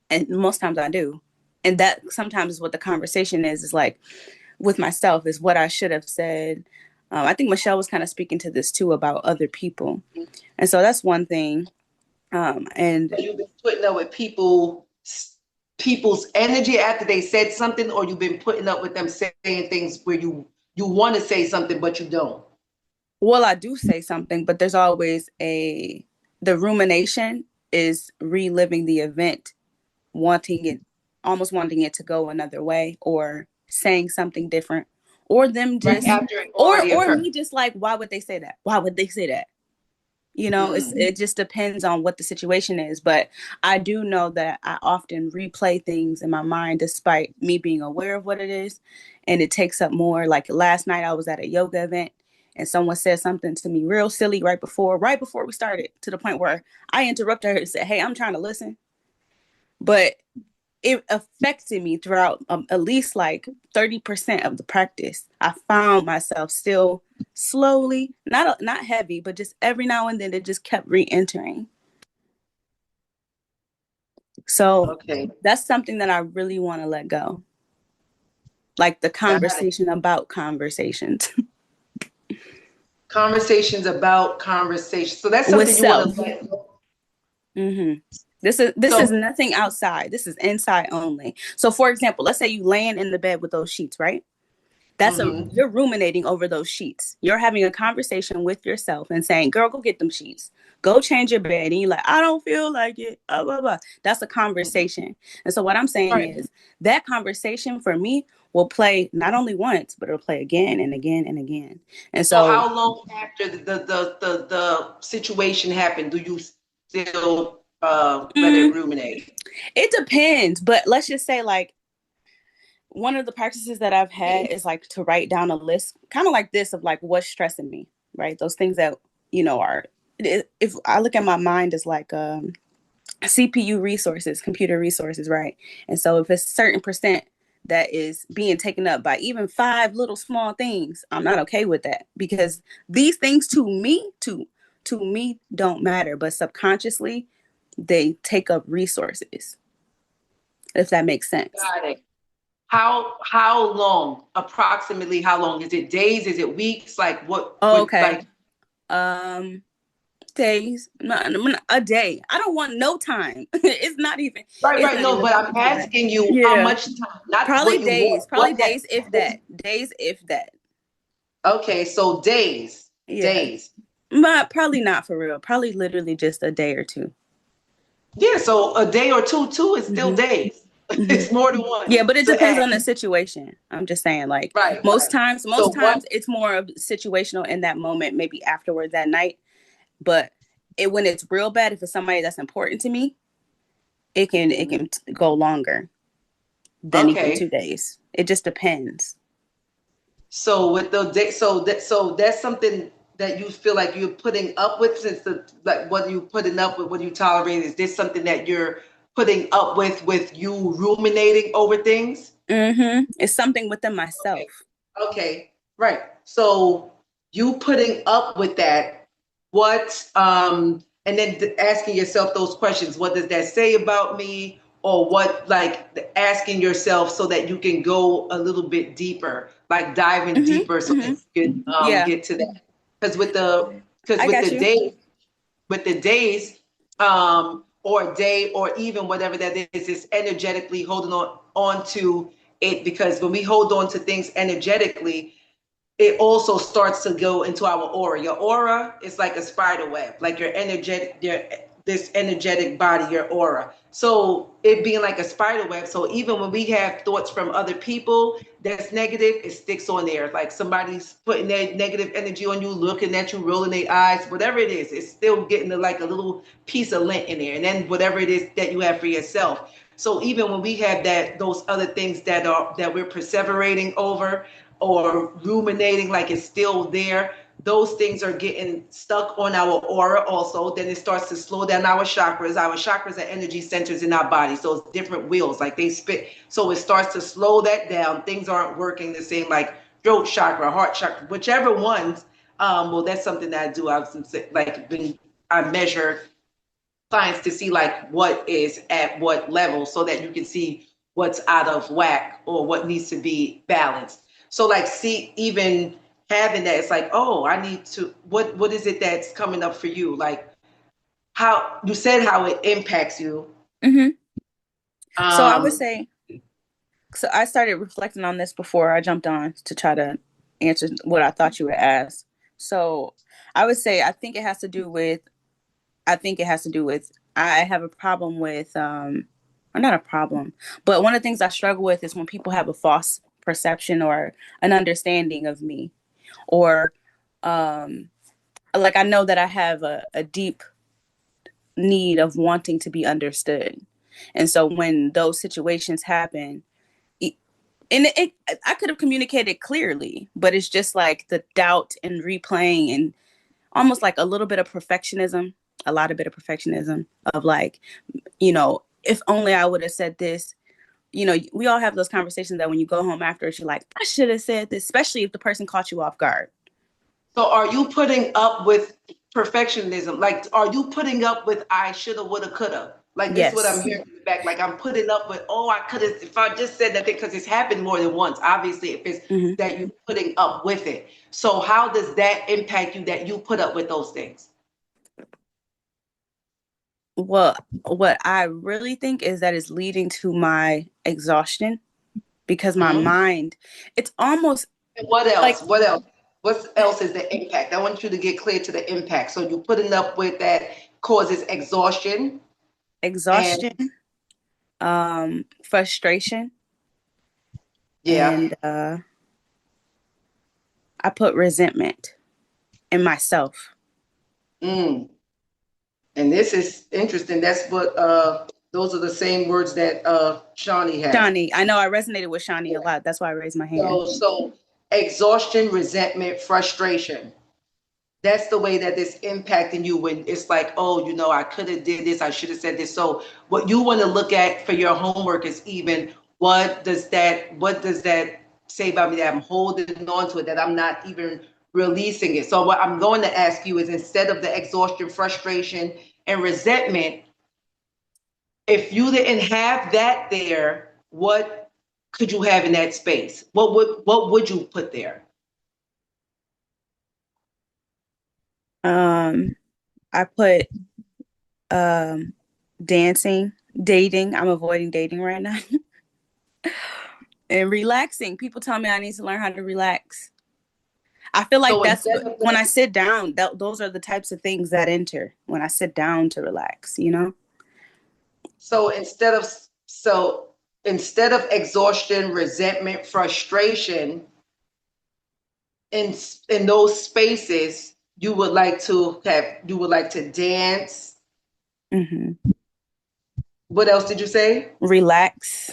and most times I do. And that sometimes is what the conversation is like with myself, is what I should have said. I think Michelle was kind of speaking to this too about other people. And so that's one thing. And you've been putting up with people people's energy after they said something, or you've been putting up with them saying things where you want to say something but you don't? Well, I do say something, but there's always the rumination is reliving the event, almost wanting it to go another way, or saying something different, or them Right just, after it already or occurred. me just like, why would they say that? Why would they say that? It just depends on what the situation is. But I do know that I often replay things in my mind despite me being aware of what it is. And it takes up more. Like last night I was at a yoga event and someone said something to me real silly right before we started, to the point where I interrupted her and said, "Hey, I'm trying to listen." But it affected me throughout at least like 30% of the practice. I found myself still slowly, not heavy, but just every now and then it just kept re-entering. So that's something that I really want to let go. Like the conversation about conversations. Conversations about conversations. So that's With something you want self. to let go. Mm-hmm. This is nothing outside. This is inside only. So for example, let's say you laying in the bed with those sheets, right? You're ruminating over those sheets. You're having a conversation with yourself and saying, "Girl, go get them sheets. Go change your bed." And you're like, "I don't feel like it." Blah, blah, blah. That's a conversation. And so what I'm saying is that conversation for me will play not only once, but it'll play again and again and again. And So so how long after the situation happened do you still let it ruminate? it depends. But let's just say like one of the practices that I've had is like to write down a list, kind of like this, of like what's stressing me, right? Those things that, are, if I look at my mind as like CPU resources, computer resources, right? And so if it's a certain percent that is being taken up by even 5 little small things, I'm not okay with that, because these things to me don't matter, but subconsciously they take up resources, if that makes sense. Got it. How long, approximately how long? Is it days? Is it weeks? Like what Okay. like Days, a day. I don't want no time. It's not even. right. No, but I'm asking you how much time, not Probably what you days. want. Probably days, if that. Days, if that. Okay, so days. Yeah. Days. But probably not for real. Probably literally just a day or two. Yeah, so a day or two too is still days. It's more than one. Yeah, but it So, depends on the situation. I'm just saying, like most times So it's more of situational in that moment, maybe afterwards that night. But when it's real bad, if it's somebody that's important to me, it can go longer than even 2 days. It just depends. So with the day, so that's something that you feel like you're putting up with, since what you putting up with, what you tolerate. Is this something that you're putting up with you ruminating over things? It's something within myself. Okay. Right. So you putting up with that, and then asking yourself those questions. What does that say about me? Or what, like asking yourself so that you can go a little bit deeper, like diving deeper, so that you can get to that. Because with the days, or day, or even whatever that is energetically holding on to it. Because when we hold on to things energetically, it also starts to go into our aura. Your aura is like a spider web, like this energetic body, your aura. So it being like a spider web. So even when we have thoughts from other people that's negative, it sticks on there. Like somebody's putting their negative energy on you, looking at you, rolling their eyes, whatever it is, it's still getting like a little piece of lint in there. And then whatever it is that you have for yourself. So even when we have those other things that we're perseverating over, or ruminating, like it's still there, those things are getting stuck on our aura also. Then it starts to slow down our chakras. Our chakras are energy centers in our body. So it's different wheels, like they spit. So it starts to slow that down. Things aren't working the same, like throat chakra, heart chakra, whichever ones. Well, that's something that I do. I measure clients to see like what is at what level, so that you can see what's out of whack or what needs to be balanced. So like, see, even having that, it's like, oh, I need to, what is it that's coming up for you? Like how you said how it impacts you. So I would Um, say, so I started reflecting on this before I jumped on to try to answer what I thought you would ask. So I would say I think it has to do with I have a problem with or not a problem, but one of the things I struggle with is when people have a false perception or an understanding of me, or um like I know that I have a deep need of wanting to be understood. And so when those situations happen, it, I could have communicated clearly, but it's just like the doubt and replaying and almost like a little bit of perfectionism, a lot of bit of perfectionism of like, if only I would have said this. We all have those conversations that when you go home after, you're like, I should have said this, especially if the person caught you off guard. so are you putting up with perfectionism? Like, are you putting up with I shoulda, woulda, coulda? Like, this is what I'm Yes. hearing in the back. Like, I'm putting up with, oh, I could have, if I just said that thing, because it's happened more than once. Obviously, if it's Hmm. that you're putting up with it. So, how does that impact you that you put up with those things? Well, what I really think is that it's leading to my exhaustion because my Mhm. mind, it's almost And what like else? What else? What else is the impact? I want you to get clear to the impact. So, you're putting up with that causes exhaustion and, exhaustion, frustration, yeah. and I put resentment in myself. Mm. And this is interesting. That's what those are the same words that Shawnee has. Shawnee, I know I resonated with Shawnee a lot. That's why I raised my hand. So exhaustion, resentment, frustration. That's the way that it's impacting you when it's like, oh, I could have did this, I should have said this. So what you want to look at for your homework is even what does that say about me that I'm holding on to it, that I'm not even releasing it. So what I'm going to ask you is, instead of the exhaustion, frustration, and resentment, if you didn't have that there, what could you have in that space? What would you put there? Um, I put um dancing, dating. I'm avoiding dating right now. And relaxing. People tell me I need to learn how to relax. I feel like So that's instead of when that, I sit down, those are the types of things that enter when I sit down to relax. so instead of so instead of exhaustion, resentment, frustration, in in those spaces, you would like to dance. Hmm. What else did you say? Relax.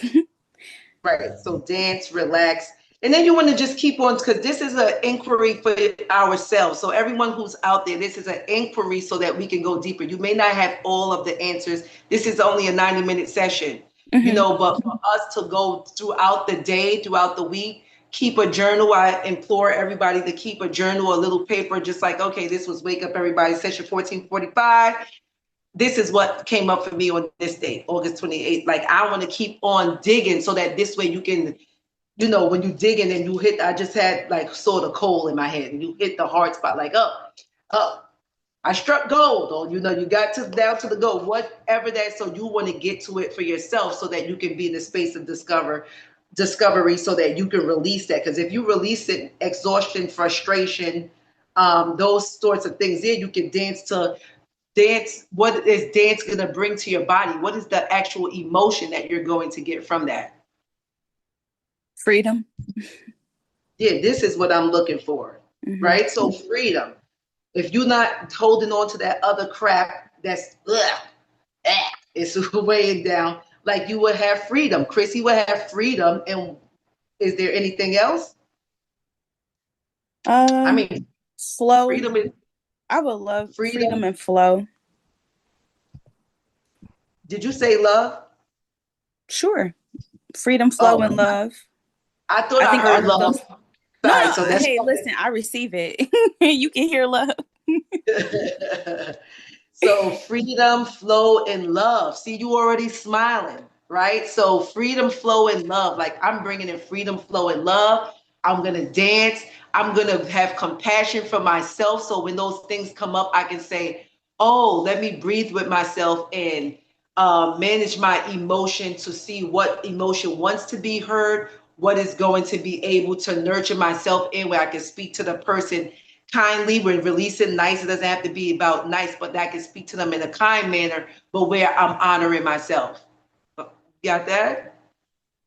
Right. So dance, relax. And then you want to just keep on, because this is an inquiry for ourselves. So everyone who's out there, this is an inquiry so that we can go deeper. You may not have all of the answers. This is only a 90-minute session, Hmm. but for us to go throughout the day, throughout the week, keep a journal. I implore everybody to keep a journal, a little paper, just like, okay, this was Wake Up Everybody session 1445. This is what came up for me on this date, August 28th. Like, I want to keep on digging so that this way you can, when you dig in and you hit, I just had like sort of coal in my head, and you hit the hard spot, like, up, I struck gold, or, you got down to the goal, whatever that. So you want to get to it for yourself so that you can be in the space of discovery so that you can release that. Because if you release it, exhaustion, frustration, those sorts of things, then you can dance. What is dance going to bring to your body? What is the actual emotion that you're going to get from that? Freedom. Yeah, this is what I'm looking for, Hmm. right? So freedom. If you're not holding on to that other crap that's it's weighing down, like, you would have freedom. Chrissy would have freedom. And is there anything else? I Um, mean, flow. freedom is I would love freedom freedom. and flow. Did you say love? Sure. Freedom, flow, and Oh, love. I thought I I think all heard of love. those. No, Sorry. no. So that's Hey, listen, I receive it. You can hear love. So freedom, flow, and love. See, you already smiling, right? So freedom, flow, and love. Like, I'm bringing in freedom, flow, and love. I'm gonna dance. I'm gonna have compassion for myself. So when those things come up, I can say, "Oh, let me breathe with myself and manage my emotion to see what emotion wants to be heard, what is going to be able to nurture myself in, where I can speak to the person kindly. When releasing nice, it doesn't have to be about nice, but that I can speak to them in a kind manner, but where I'm honoring myself. Got that?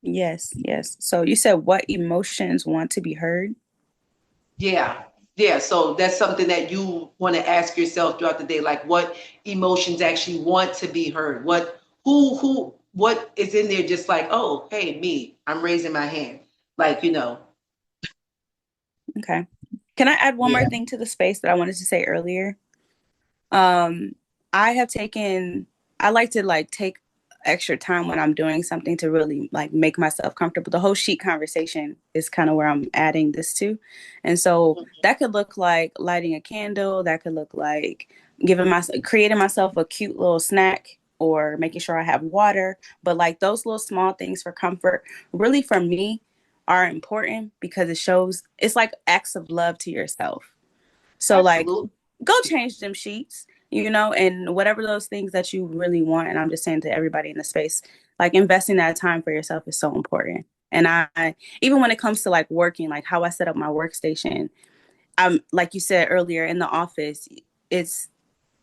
Yes, yes. So you said what emotions want to be heard? Yeah. Yeah. So that's something that you want to ask yourself throughout the day. Like, what emotions actually want to be heard? What is in there just like, oh, hey, me, I'm raising my hand. Like, Okay. Can I add one more yeah. thing to the space that I wanted to say earlier? Um, I have taken, I like to like take extra time when I'm doing something to really like make myself comfortable. The whole sheet conversation is kind of where I'm adding this to. And so that could look like lighting a candle, that could look like creating myself a cute little snack or making sure I have water. But like those little small things for comfort, really for me are important because it's like acts of love to yourself. So like Absolutely. go change them sheets, and whatever those things that you really want. And I'm just saying to everybody in the space, like investing that time for yourself is so important. And I even when it comes to like working, like how I set up my workstation, I'm like you said earlier in the office, it's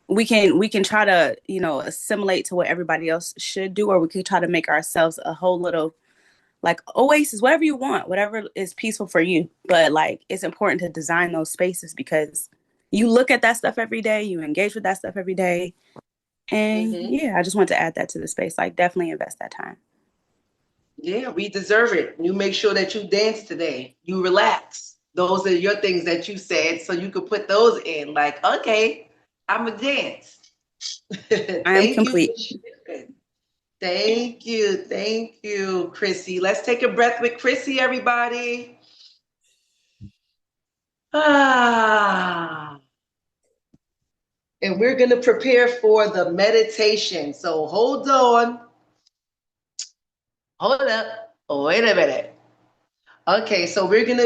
we can try to, assimilate to what everybody else should do, or we could try to make ourselves a whole little like oasis, whatever you want, whatever is peaceful for you. But like it's important to design those spaces because you look at that stuff every day, you engage with that stuff every day. And Hmm. yeah, I just want to add that to the space. Like definitely invest that time. Yeah, we deserve it. You make sure that you dance today. You relax. Those are your things that you said, so you could put those in. Like, okay, I'm a dance. I am Thank you complete. for sharing. Thank you. Thank you, Chrissy. Let's take a breath with Chrissy, everybody. Ah. And we're going to prepare for the meditation. So hold on. Hold up. Wait a minute. Okay, so we're going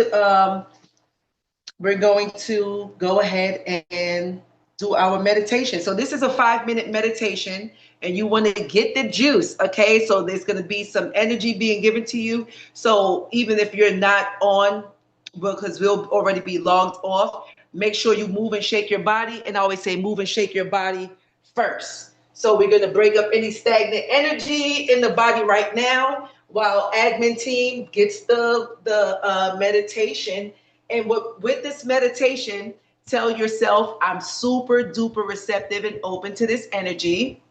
to go ahead and do our meditation. So this is a 5-minute meditation, and you want to get the juice. Okay, so there's going to be some energy being given to you. So even if you're not on, because we'll already be logged off, make sure you move and shake your body. And I always say move and shake your body first. So we're going to break up any stagnant energy in the body right now while admin team gets the meditation. And with this meditation, tell yourself, I'm super duper receptive and open to this energy.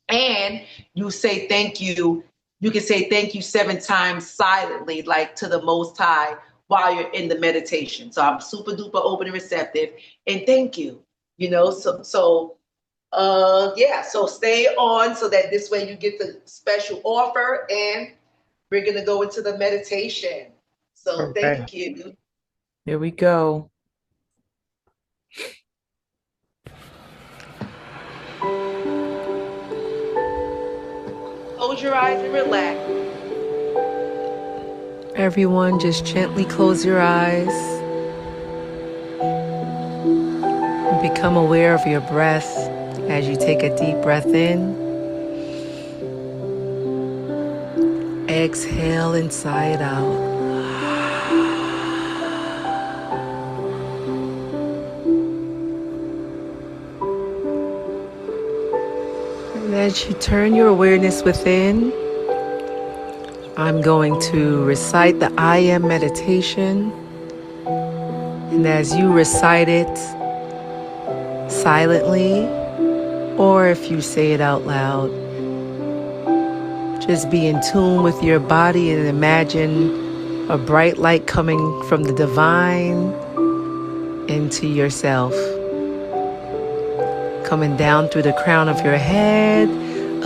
And you say thank you. You can say thank you 7 times silently, like to the Most High, while you're in the meditation. So I'm super duper open and receptive. And thank you. Yeah, so stay on so that this way you get the special offer. And we're going to go into the meditation. So All right, thank you. here we go. Close your eyes and relax. Everyone, just gently close your eyes. Become aware of your breath as you take a deep breath in. Exhale and sigh it out. And as you turn your awareness within, I'm going to recite the I Am meditation. And as you recite it silently, or if you say it out loud, just be in tune with your body and imagine a bright light coming from the divine into yourself, coming down through the crown of your head,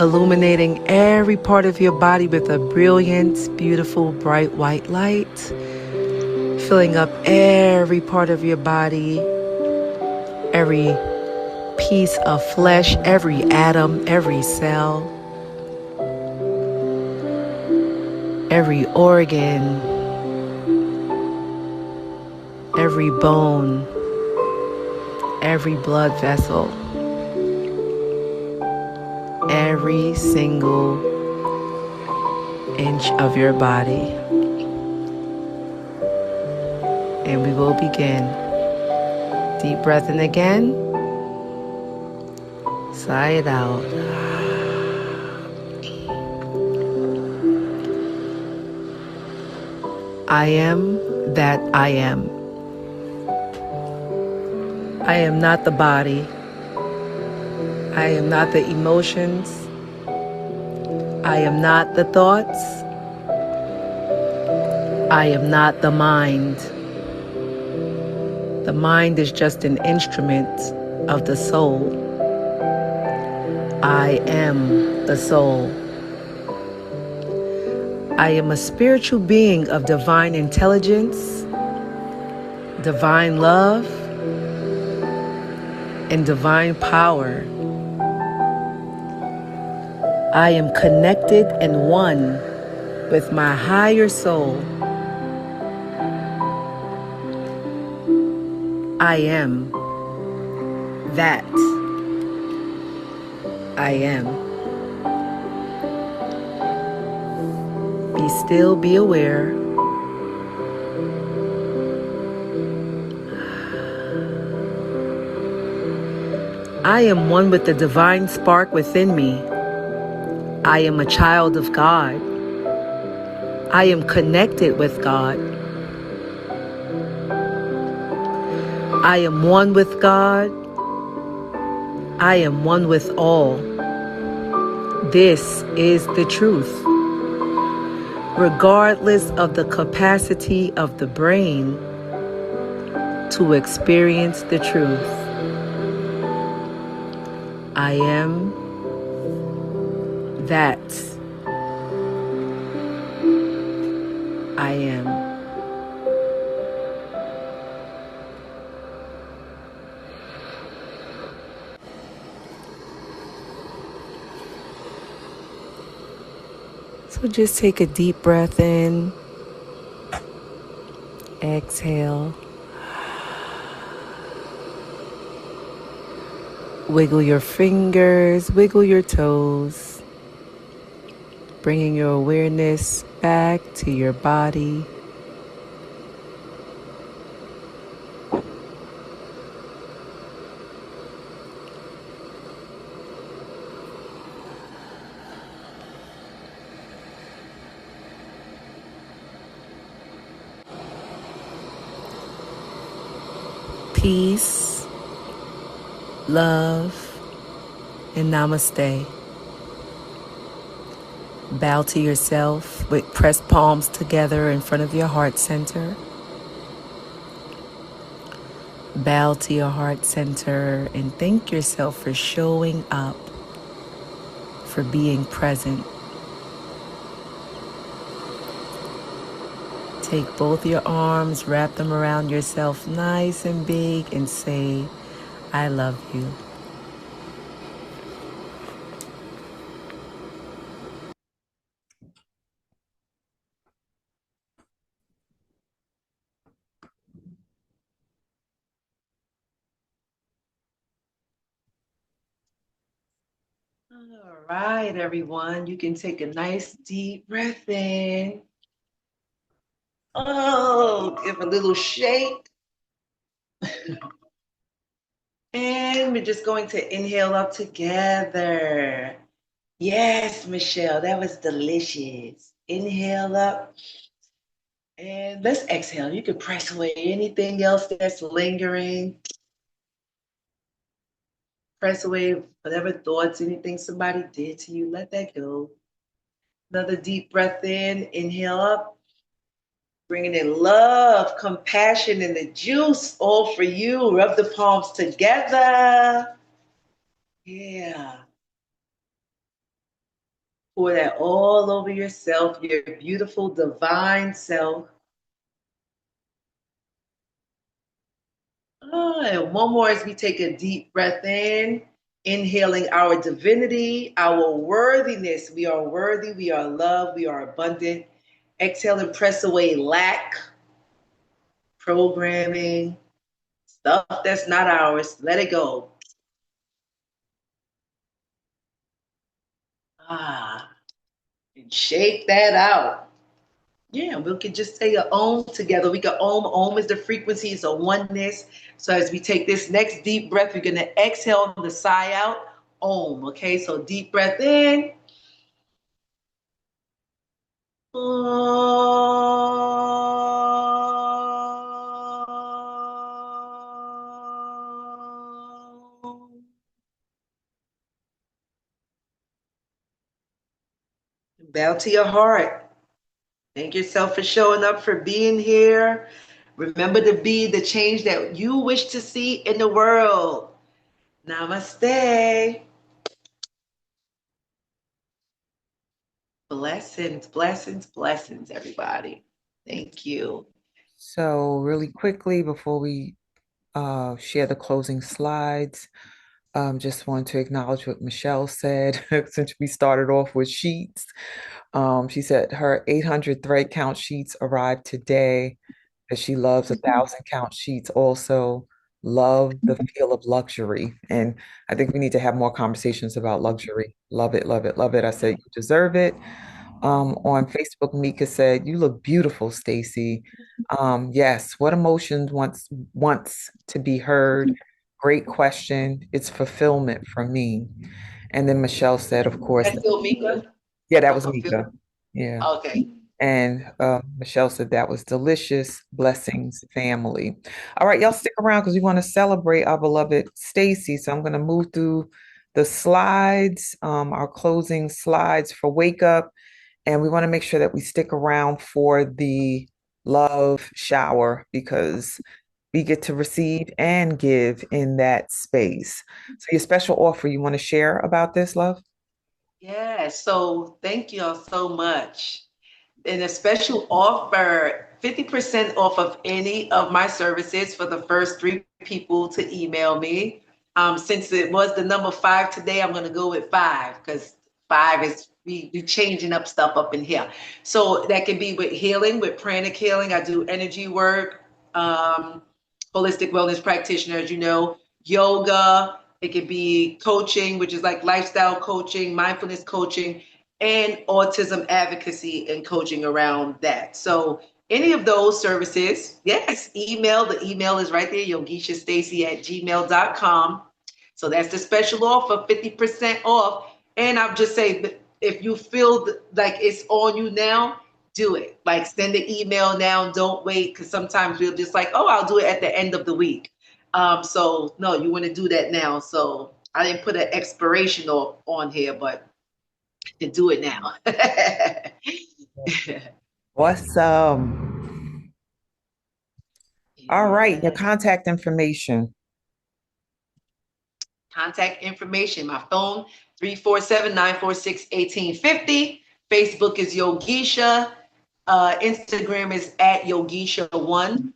illuminating every part of your body with a brilliant, beautiful, bright white light, filling up every part of your body, every piece of flesh, every atom, every cell, every organ, every bone, every blood vessel, every single inch of your body. And we will begin. Deep breath in again. Sigh it out. I am that I am. I am not the body. I am not the emotions. I am not the thoughts. I am not the mind. The mind is just an instrument of the soul. I am the soul. I am a spiritual being of divine intelligence, divine love, and divine power. I am connected and one with my higher soul. I am that I am. Be still, be aware. I am one with the divine spark within me. I am a child of God. I am connected with God. I am one with God. I am one with all. This is the truth. Regardless of the capacity of the brain to experience the truth. I am that I am. So just take a deep breath in, exhale, wiggle your fingers, wiggle your toes, bringing your awareness back to your body. Peace, love, and namaste. Bow to yourself with pressed palms together in front of your heart center. Bow to your heart center and thank yourself for showing up, for being present. Take both your arms, wrap them around yourself nice and big, and say, I love you. All right, everyone. You can take a nice deep breath in. Oh, give a little shake. And we're just going to inhale up together. Yes, Michelle, that was delicious. Inhale up. And let's exhale. You can press away anything else that's lingering. Press away whatever thoughts, anything somebody did to you. Let that go. Another deep breath in. Inhale up. Bringing in love, compassion, and the juice all for you. Rub the palms together. Yeah. Pour that all over yourself, your beautiful divine self. Oh, and one more as we take a deep breath in, inhaling our divinity, our worthiness. We are worthy, we are loved, we are abundant. Exhale and press away lack, programming, stuff that's not ours. Let it go. And shake that out. Yeah, we could just say a om together. We could om. Om is the frequency, it's a oneness. So as we take this next deep breath, we're gonna exhale the sigh out. Om. Okay, so deep breath in. Bow to your heart. Thank yourself for showing up, for being here. Remember to be the change that you wish to see in the world. Namaste. Blessings, blessings, blessings, everybody. Thank you. So really quickly before we share the closing slides, just want to acknowledge what Michelle said since we started off with sheets. She said her 800 thread count sheets arrived today, that she loves 1,000 count sheets also. Love the feel of luxury. And I think we need to have more conversations about luxury. Love it, love it, love it. I said, you deserve it. On Facebook, Mika said, "You look beautiful, Stacy." Yes, what emotions wants to be heard? Great question. It's fulfillment for me. And then Michelle said, of course, That's still Mika? yeah, that I was fulfill. Mika. Yeah. Okay. And Michelle said that was delicious. Blessings, family. All right, y'all stick around because we want to celebrate our beloved Stacy. So I'm going to move through the slides, our closing slides for Wake Up. And we want to make sure that we stick around for the love shower because we get to receive and give in that space. So your special offer, you want to share about this, love? Yeah, so thank you all so much. And a special offer, 50% off of any of my services for the first 3 people to email me. Since it was the number 5 today, I'm going to go with 5 because 5 is we changing up stuff up in here. So that can be with healing, with pranic healing. I do energy work, holistic wellness practitioner, as you know, yoga. It could be coaching, which is like lifestyle coaching, mindfulness coaching, and autism advocacy and coaching around that. So any of those services, yes, email. The email is right there, yogishastacy@gmail.com. So that's the special offer, 50% off. And I'll just say, if you feel like it's on you now, do it. Like send the email now. Don't wait, because sometimes we'll just like, oh, I'll do it at the end of the week. So no, you want to do that now. So I didn't put an expiration on here, but to do it now. Awesome. All right, your contact information. Contact information, my phone, 347-946-1850. Facebook is Yogisha. Instagram is at Yogisha1.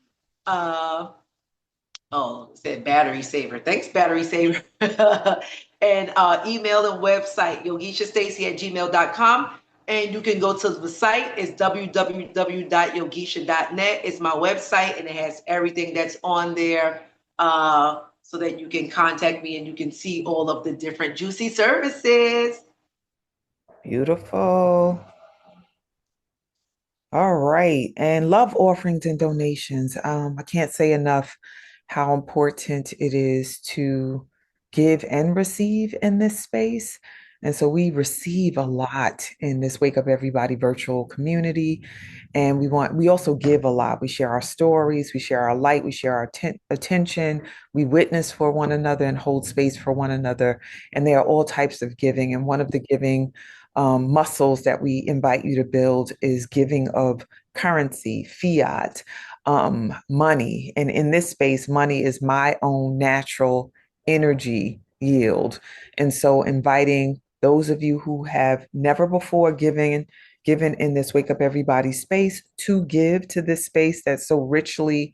It said battery saver. Thanks, battery saver. And email and website, yogishastacy@gmail.com. And you can go to the site. It's www.yogisha.net. It's my website, and it has everything that's on there, so that you can contact me and you can see all of the different juicy services. Beautiful. All right. And love offerings and donations. I can't say enough how important it is to give and receive in this space. And so we receive a lot in this Wake Up Everybody virtual community. And we also give a lot. We share our stories, we share our light, we share our attention, we witness for one another and hold space for one another. And there are all types of giving. And one of the giving muscles that we invite you to build is giving of currency, fiat, money. And in this space, money is my own natural energy yield. And so inviting those of you who have never before given in this Wake Up Everybody space to give to this space that so richly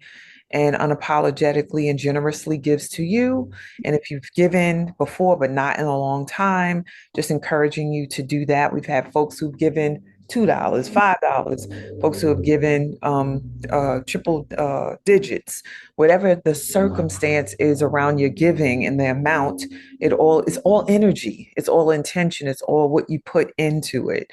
and unapologetically and generously gives to you. And if you've given before, but not in a long time, just encouraging you to do that. We've had folks who've given $2, $5, folks who have given triple digits, whatever the circumstance is around your giving and the amount, it's all energy, it's all intention, it's all what you put into it.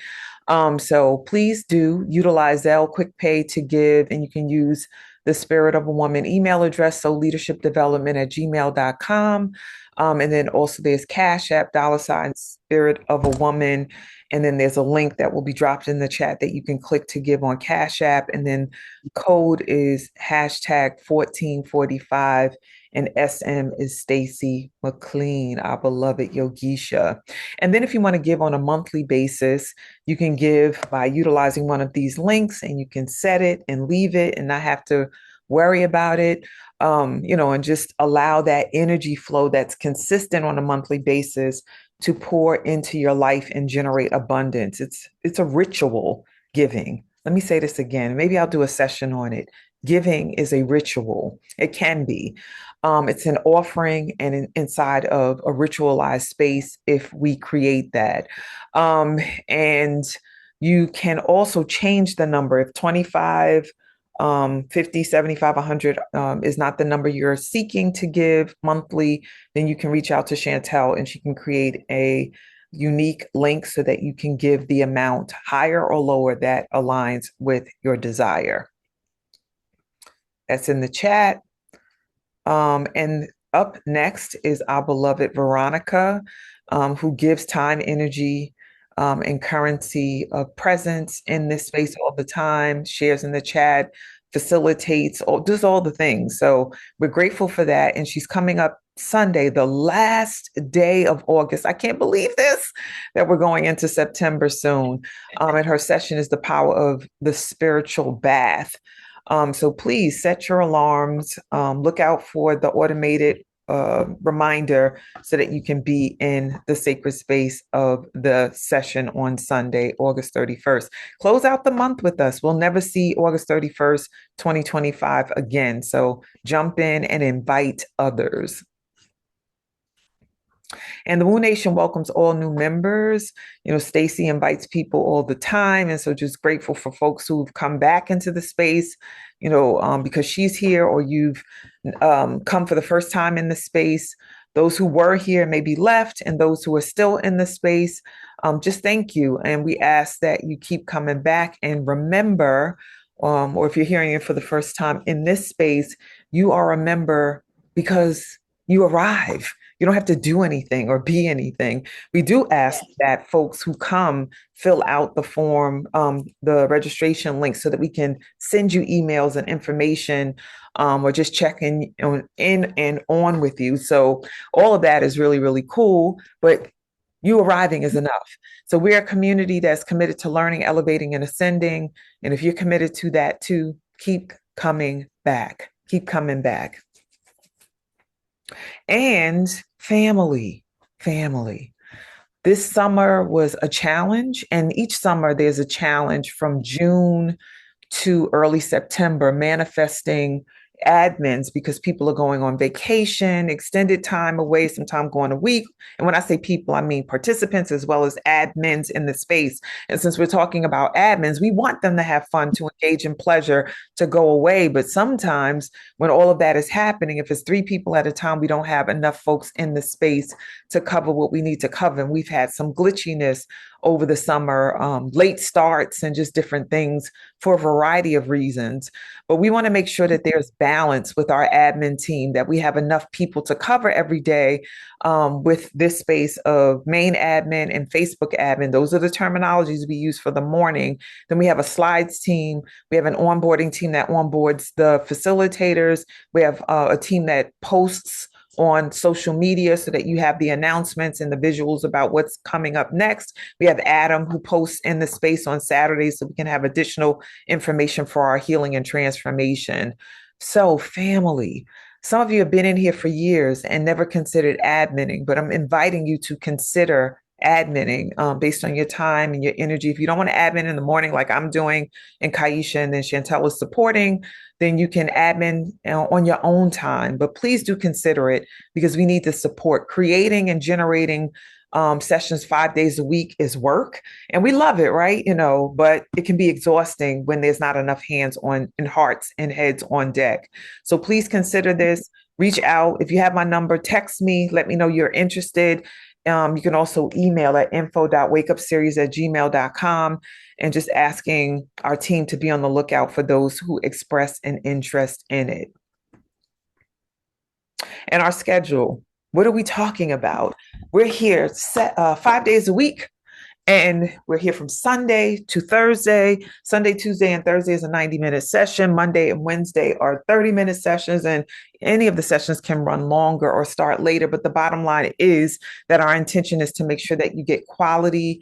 So please do utilize Zelle Quick Pay to give, and you can use the Spirit of a Woman email address, so leadershipdevelopment@gmail.com. And then also there's Cash App, $ Spirit of a Woman. And then there's a link that will be dropped in the chat that you can click to give on Cash App. And then code is #1445. And SM is Stacy McLean, our beloved Yogisha. And then if you want to give on a monthly basis, you can give by utilizing one of these links, and you can set it and leave it and not have to worry about it. And just allow that energy flow that's consistent on a monthly basis to pour into your life and generate abundance. It's a ritual, giving. Let me say this again. Maybe I'll do a session on it. Giving is a ritual. It can be. It's an offering and inside of a ritualized space if we create that. And you can also change the number. If 25, 50, 75, 100 is not the number you're seeking to give monthly, then you can reach out to Chantel and she can create a unique link so that you can give the amount higher or lower that aligns with your desire. That's in the chat. And up next is our beloved Veronica, who gives time, energy, and currency of presence in this space all the time, shares in the chat, facilitates, does all the things. So we're grateful for that. And she's coming up Sunday, the last day of August. I can't believe this, that we're going into September soon. And her session is the power of the spiritual bath. So please set your alarms, look out for the automated reminder so that you can be in the sacred space of the session on Sunday, August 31st. Close out the month with us. We'll never see August 31st, 2025 again. So jump in and invite others. And the Woo Nation welcomes all new members. Stacy invites people all the time. And so just grateful for folks who've come back into the space, because she's here, or you've come for the first time in the space. Those who were here maybe left, and those who are still in the space, just thank you. And we ask that you keep coming back and remember, or if you're hearing it for the first time in this space, you are a member because you arrive. You don't have to do anything or be anything. We do ask that folks who come fill out the form, the registration link, so that we can send you emails and information, or just check in and on with you. So all of that is really, really cool, but you arriving is enough. So we're a community that's committed to learning, elevating, and ascending. And if you're committed to that too, keep coming back. Keep coming back. And family. This summer was a challenge, and each summer there's a challenge from June to early September, manifesting admins because people are going on vacation, extended time away, sometimes going a week. And when I say people, I mean participants as well as admins in the space. And since we're talking about admins, we want them to have fun, to engage in pleasure, to go away. But sometimes when all of that is happening, if it's 3 people at a time, we don't have enough folks in the space to cover what we need to cover. And we've had some glitchiness over the summer, late starts and just different things for a variety of reasons. But we want to make sure that there's balance with our admin team, that we have enough people to cover every day, with this space of main admin and Facebook admin. Those are the terminologies we use for the morning. Then we have a slides team. We have an onboarding team that onboards the facilitators. We have a team that posts on social media so that you have the announcements and the visuals about what's coming up next. We have Adam, who posts in the space on Saturdays so we can have additional information for our healing and transformation. So family, some of you have been in here for years and never considered adminning, but I'm inviting you to consider adminning based on your time and your energy. If you don't want to admin in the morning like I'm doing and Kaisha and then Chantel is supporting, then you can admin on your own time. But please do consider it, because we need the support. Creating and generating sessions 5 days a week is work, and we love it, right? But it can be exhausting when there's not enough hands on and hearts and heads on deck. So please consider this. Reach out. If you have my number, text me, let me know you're interested. You can also email at info.wakeupseries@gmail.com and just asking our team to be on the lookout for those who express an interest in it. And our schedule, what are we talking about? We're here 5 days a week. And we're here from Sunday to Thursday. Sunday, Tuesday, and Thursday is a 90-minute session. Monday and Wednesday are 30-minute sessions, and any of the sessions can run longer or start later. But the bottom line is that our intention is to make sure that you get quality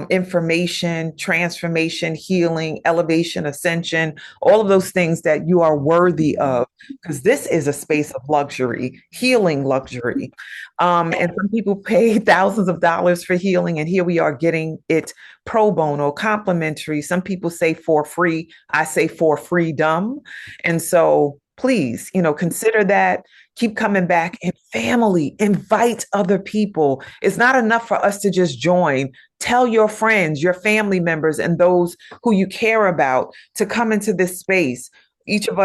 information, transformation, healing, elevation, ascension, all of those things that you are worthy of, because this is a space of luxury, healing luxury. And some people pay thousands of dollars for healing, and here we are getting it pro bono, complimentary. Some people say for free. I say for freedom. And so please, consider that. Keep coming back, and family, invite other people. It's not enough for us to just join. Tell your friends, your family members, and those who you care about to come into this space.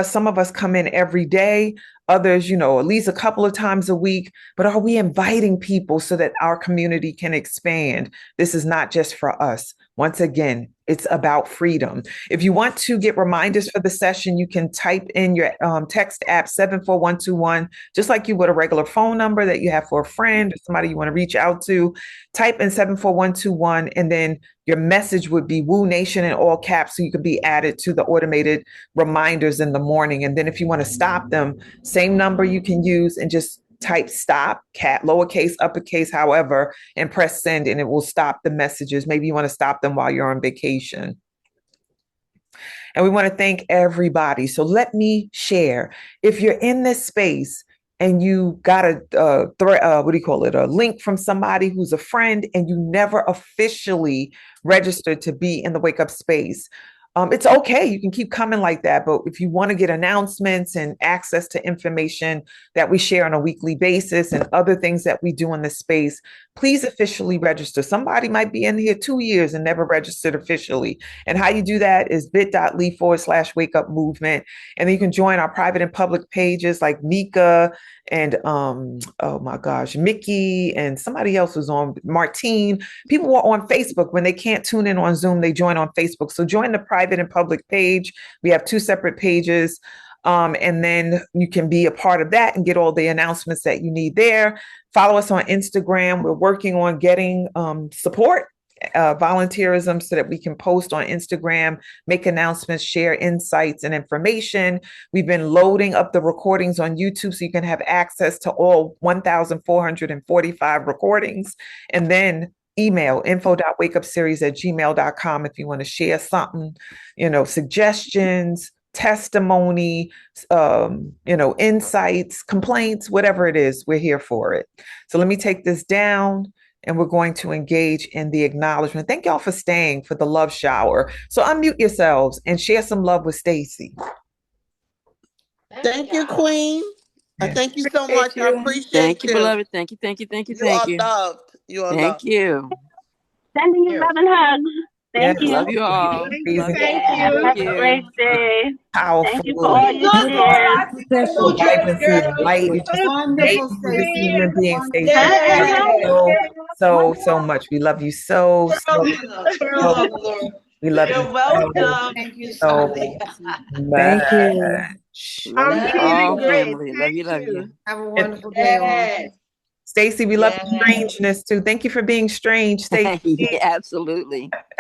Some of us come in every day, others, at least a couple of times a week. But are we inviting people so that our community can expand? This is not just for us. Once again, it's about freedom. If you want to get reminders for the session, you can type in your text app 74121, just like you would a regular phone number that you have for a friend or somebody you want to reach out to. Type in 74121, and then your message would be Woo Nation in all caps, so you could be added to the automated reminders in the morning. And then if you want to stop them, same number you can use, and just type stop, lowercase, uppercase, however, and press send, and it will stop the messages. Maybe you want to stop them while you're on vacation. And we want to thank everybody. So let me share. If you're in this space and you got a link from somebody who's a friend, and you never officially registered to be in the Wake Up space, it's okay. You can keep coming like that. But if you want to get announcements and access to information that we share on a weekly basis and other things that we do in the space, please officially register. Somebody might be in here 2 years and never registered officially. And how you do that is bit.ly/wake up movement. And then you can join our private and public pages like Mika and Mickey, and somebody else was on, Martine. People were on Facebook. When they can't tune in on Zoom, they join on Facebook. So join the private and public page. We have 2 separate pages. And then you can be a part of that and get all the announcements that you need there. Follow us on Instagram. We're working on getting support, volunteerism, so that we can post on Instagram, make announcements, share insights and information. We've been loading up the recordings on YouTube so you can have access to all 1,445 recordings. And then email info.wakeupseries@gmail.com if you want to share something, suggestions, testimony, insights, complaints, whatever it is, we're here for it. So let me take this down, and we're going to engage in the acknowledgement. Thank y'all for staying for the love shower. So unmute yourselves and share some love with Stacy. Thank you, Queen. Yeah. Thank you so much. I appreciate Thank you, beloved. Thank you. You are loved. You are loved. Thank you. Sending you love and hugs. Thank you. Love you all. Thank you. Love Thank you. you. Have a great day. Powerful. Thank you for all your shares. Wonderful Vibrancy and girl. light. You just Wonderful, amazing as a human being, Stacy. Yes. So much. We love you so we love You're you welcome. Thank you so so much. much. Thank you. Love I'm you feeling all, great. family. Love Thank you. Love you. you. Have a wonderful day, all. Yes. Stacy, we love Yes. strangeness too. Thank you for being strange, Stacy. Yeah, absolutely.